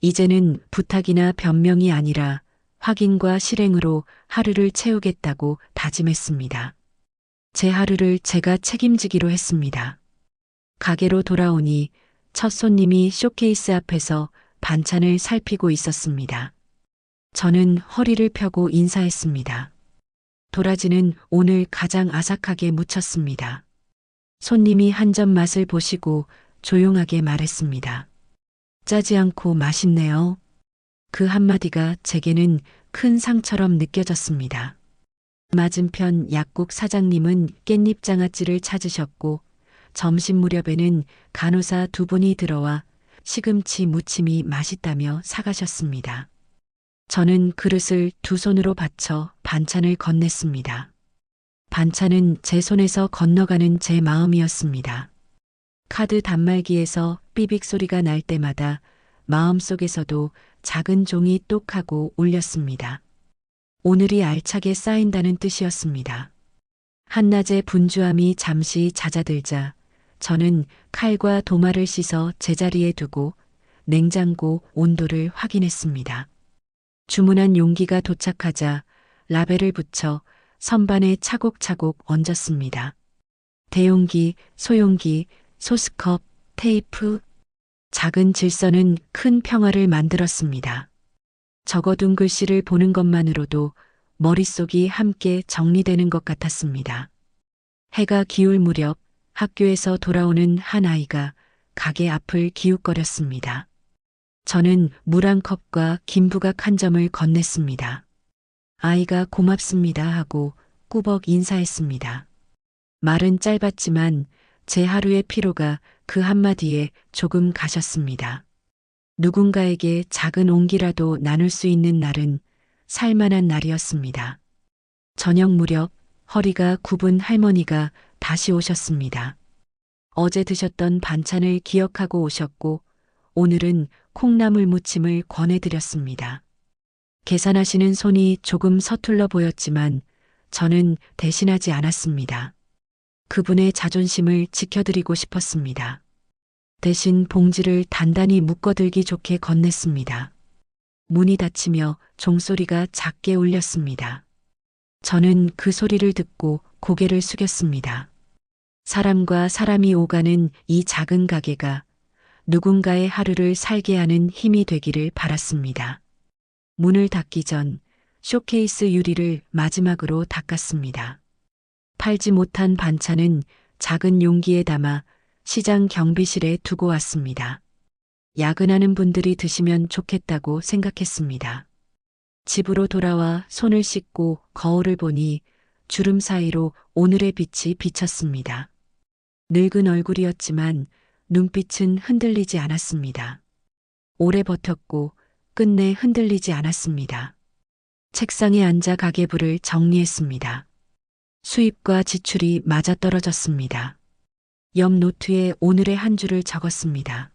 이제는 부탁이나 변명이 아니라 확인과 실행으로 하루를 채우겠다고 다짐했습니다. 제 하루를 제가 책임지기로 했습니다. 가게로 돌아오니 첫 손님이 쇼케이스 앞에서 반찬을 살피고 있었습니다. 저는 허리를 펴고 인사했습니다. 도라지는 오늘 가장 아삭하게 무쳤습니다. 손님이 한 점 맛을 보시고 조용하게 말했습니다. 짜지 않고 맛있네요. 그 한마디가 제게는 큰 상처럼 느껴졌습니다. 맞은편 약국 사장님은 깻잎 장아찌를 찾으셨고 점심 무렵에는 간호사 두 분이 들어와 시금치 무침이 맛있다며 사가셨습니다. 저는 그릇을 두 손으로 받쳐 반찬을 건넸습니다. 반찬은 제 손에서 건너가는 제 마음이었습니다. 카드 단말기에서 삐빅 소리가 날 때마다 마음속에서도 작은 종이 똑하고 울렸습니다. 오늘이 알차게 쌓인다는 뜻이었습니다. 한낮의 분주함이 잠시 잦아들자 저는 칼과 도마를 씻어 제자리에 두고 냉장고 온도를 확인했습니다. 주문한 용기가 도착하자 라벨을 붙여 선반에 차곡차곡 얹었습니다. 대용기, 소용기, 소스컵, 테이프, 작은 질서는 큰 평화를 만들었습니다. 적어둔 글씨를 보는 것만으로도 머릿속이 함께 정리되는 것 같았습니다. 해가 기울 무렵 학교에서 돌아오는 한 아이가 가게 앞을 기웃거렸습니다. 저는 물 한 컵과 김부각 한 점을 건넸습니다. 아이가 고맙습니다 하고 꾸벅 인사했습니다. 말은 짧았지만 제 하루의 피로가 그 한마디에 조금 가셨습니다. 누군가에게 작은 온기라도 나눌 수 있는 날은 살만한 날이었습니다. 저녁 무렵 허리가 굽은 할머니가 다시 오셨습니다. 어제 드셨던 반찬을 기억하고 오셨고 오늘은 콩나물 무침을 권해드렸습니다. 계산하시는 손이 조금 서툴러 보였지만 저는 대신하지 않았습니다. 그분의 자존심을 지켜드리고 싶었습니다. 대신 봉지를 단단히 묶어들기 좋게 건넸습니다. 문이 닫히며 종소리가 작게 울렸습니다. 저는 그 소리를 듣고 고개를 숙였습니다. 사람과 사람이 오가는 이 작은 가게가 누군가의 하루를 살게 하는 힘이 되기를 바랐습니다. 문을 닫기 전 쇼케이스 유리를 마지막으로 닦았습니다. 팔지 못한 반찬은 작은 용기에 담아 시장 경비실에 두고 왔습니다. 야근하는 분들이 드시면 좋겠다고 생각했습니다. 집으로 돌아와 손을 씻고 거울을 보니 주름 사이로 오늘의 빛이 비쳤습니다. 늙은 얼굴이었지만 눈빛은 흔들리지 않았습니다. 오래 버텼고 끝내 흔들리지 않았습니다. 책상에 앉아 가계부를 정리했습니다. 수입과 지출이 맞아떨어졌습니다. 옆 노트에 오늘의 한 줄을 적었습니다.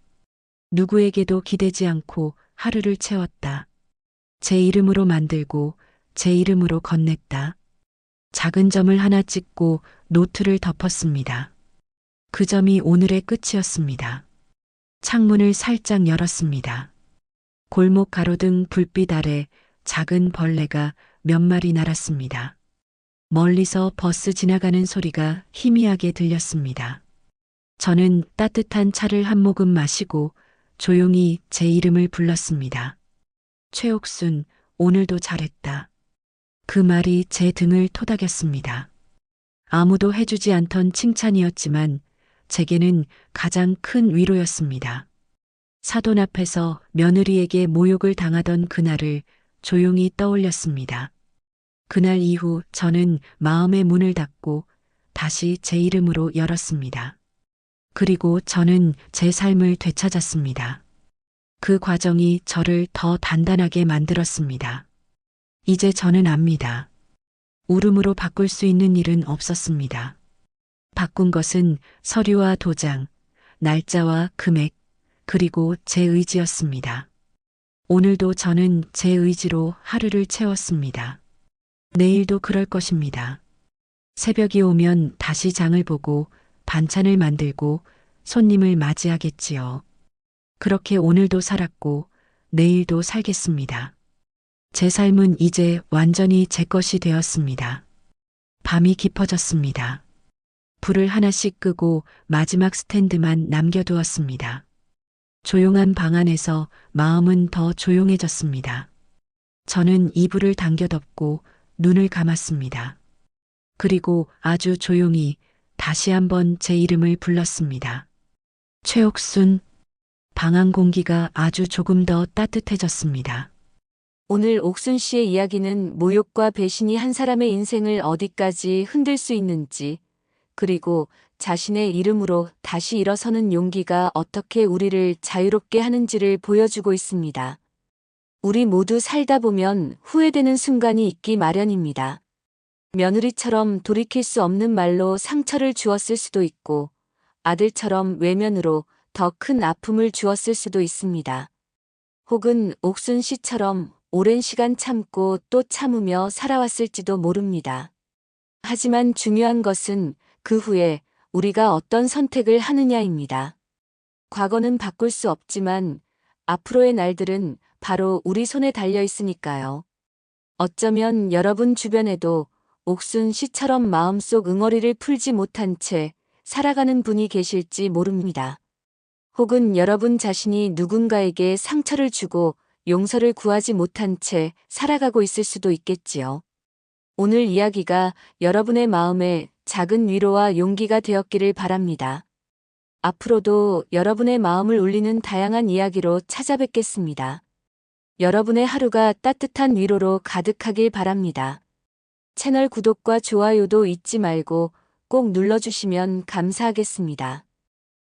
누구에게도 기대지 않고 하루를 채웠다. 제 이름으로 만들고 제 이름으로 건넸다. 작은 점을 하나 찍고 노트를 덮었습니다. 그 점이 오늘의 끝이었습니다. 창문을 살짝 열었습니다. 골목 가로등 불빛 아래 작은 벌레가 몇 마리 날았습니다. 멀리서 버스 지나가는 소리가 희미하게 들렸습니다. 저는 따뜻한 차를 한 모금 마시고 조용히 제 이름을 불렀습니다. 최옥순, 오늘도 잘했다. 그 말이 제 등을 토닥였습니다. 아무도 해주지 않던 칭찬이었지만 제게는 가장 큰 위로였습니다. 사돈 앞에서 며느리에게 모욕을 당하던 그날을 조용히 떠올렸습니다. 그날 이후 저는 마음의 문을 닫고 다시 제 이름으로 열었습니다. 그리고 저는 제 삶을 되찾았습니다. 그 과정이 저를 더 단단하게 만들었습니다. 이제 저는 압니다. 울음으로 바꿀 수 있는 일은 없었습니다. 바꾼 것은 서류와 도장, 날짜와 금액, 그리고 제 의지였습니다. 오늘도 저는 제 의지로 하루를 채웠습니다. 내일도 그럴 것입니다. 새벽이 오면 다시 장을 보고 반찬을 만들고 손님을 맞이하겠지요. 그렇게 오늘도 살았고 내일도 살겠습니다. 제 삶은 이제 완전히 제 것이 되었습니다. 밤이 깊어졌습니다. 불을 하나씩 끄고 마지막 스탠드만 남겨두었습니다. 조용한 방 안에서 마음은 더 조용해졌습니다. 저는 이불을 당겨 덮고 눈을 감았습니다. 그리고 아주 조용히 다시 한번 제 이름을 불렀습니다. 최옥순. 방 안 공기가 아주 조금 더 따뜻해졌습니다. 오늘 옥순 씨의 이야기는 모욕과 배신이 한 사람의 인생을 어디까지 흔들 수 있는지, 그리고 자신의 이름으로 다시 일어서는 용기가 어떻게 우리를 자유롭게 하는지를 보여주고 있습니다. 우리 모두 살다 보면 후회되는 순간이 있기 마련입니다. 며느리처럼 돌이킬 수 없는 말로 상처를 주었을 수도 있고, 아들처럼 외면으로 더 큰 아픔을 주었을 수도 있습니다. 혹은 옥순 씨처럼 오랜 시간 참고 또 참으며 살아왔을지도 모릅니다. 하지만 중요한 것은 그 후에 우리가 어떤 선택을 하느냐입니다. 과거는 바꿀 수 없지만 앞으로의 날들은 바로 우리 손에 달려 있으니까요. 어쩌면 여러분 주변에도 옥순 씨처럼 마음속 응어리를 풀지 못한 채 살아가는 분이 계실지 모릅니다. 혹은 여러분 자신이 누군가에게 상처를 주고 용서를 구하지 못한 채 살아가고 있을 수도 있겠지요. 오늘 이야기가 여러분의 마음에 작은 위로와 용기가 되었기를 바랍니다. 앞으로도 여러분의 마음을 울리는 다양한 이야기로 찾아뵙겠습니다. 여러분의 하루가 따뜻한 위로로 가득하길 바랍니다. 채널 구독과 좋아요도 잊지 말고 꼭 눌러주시면 감사하겠습니다.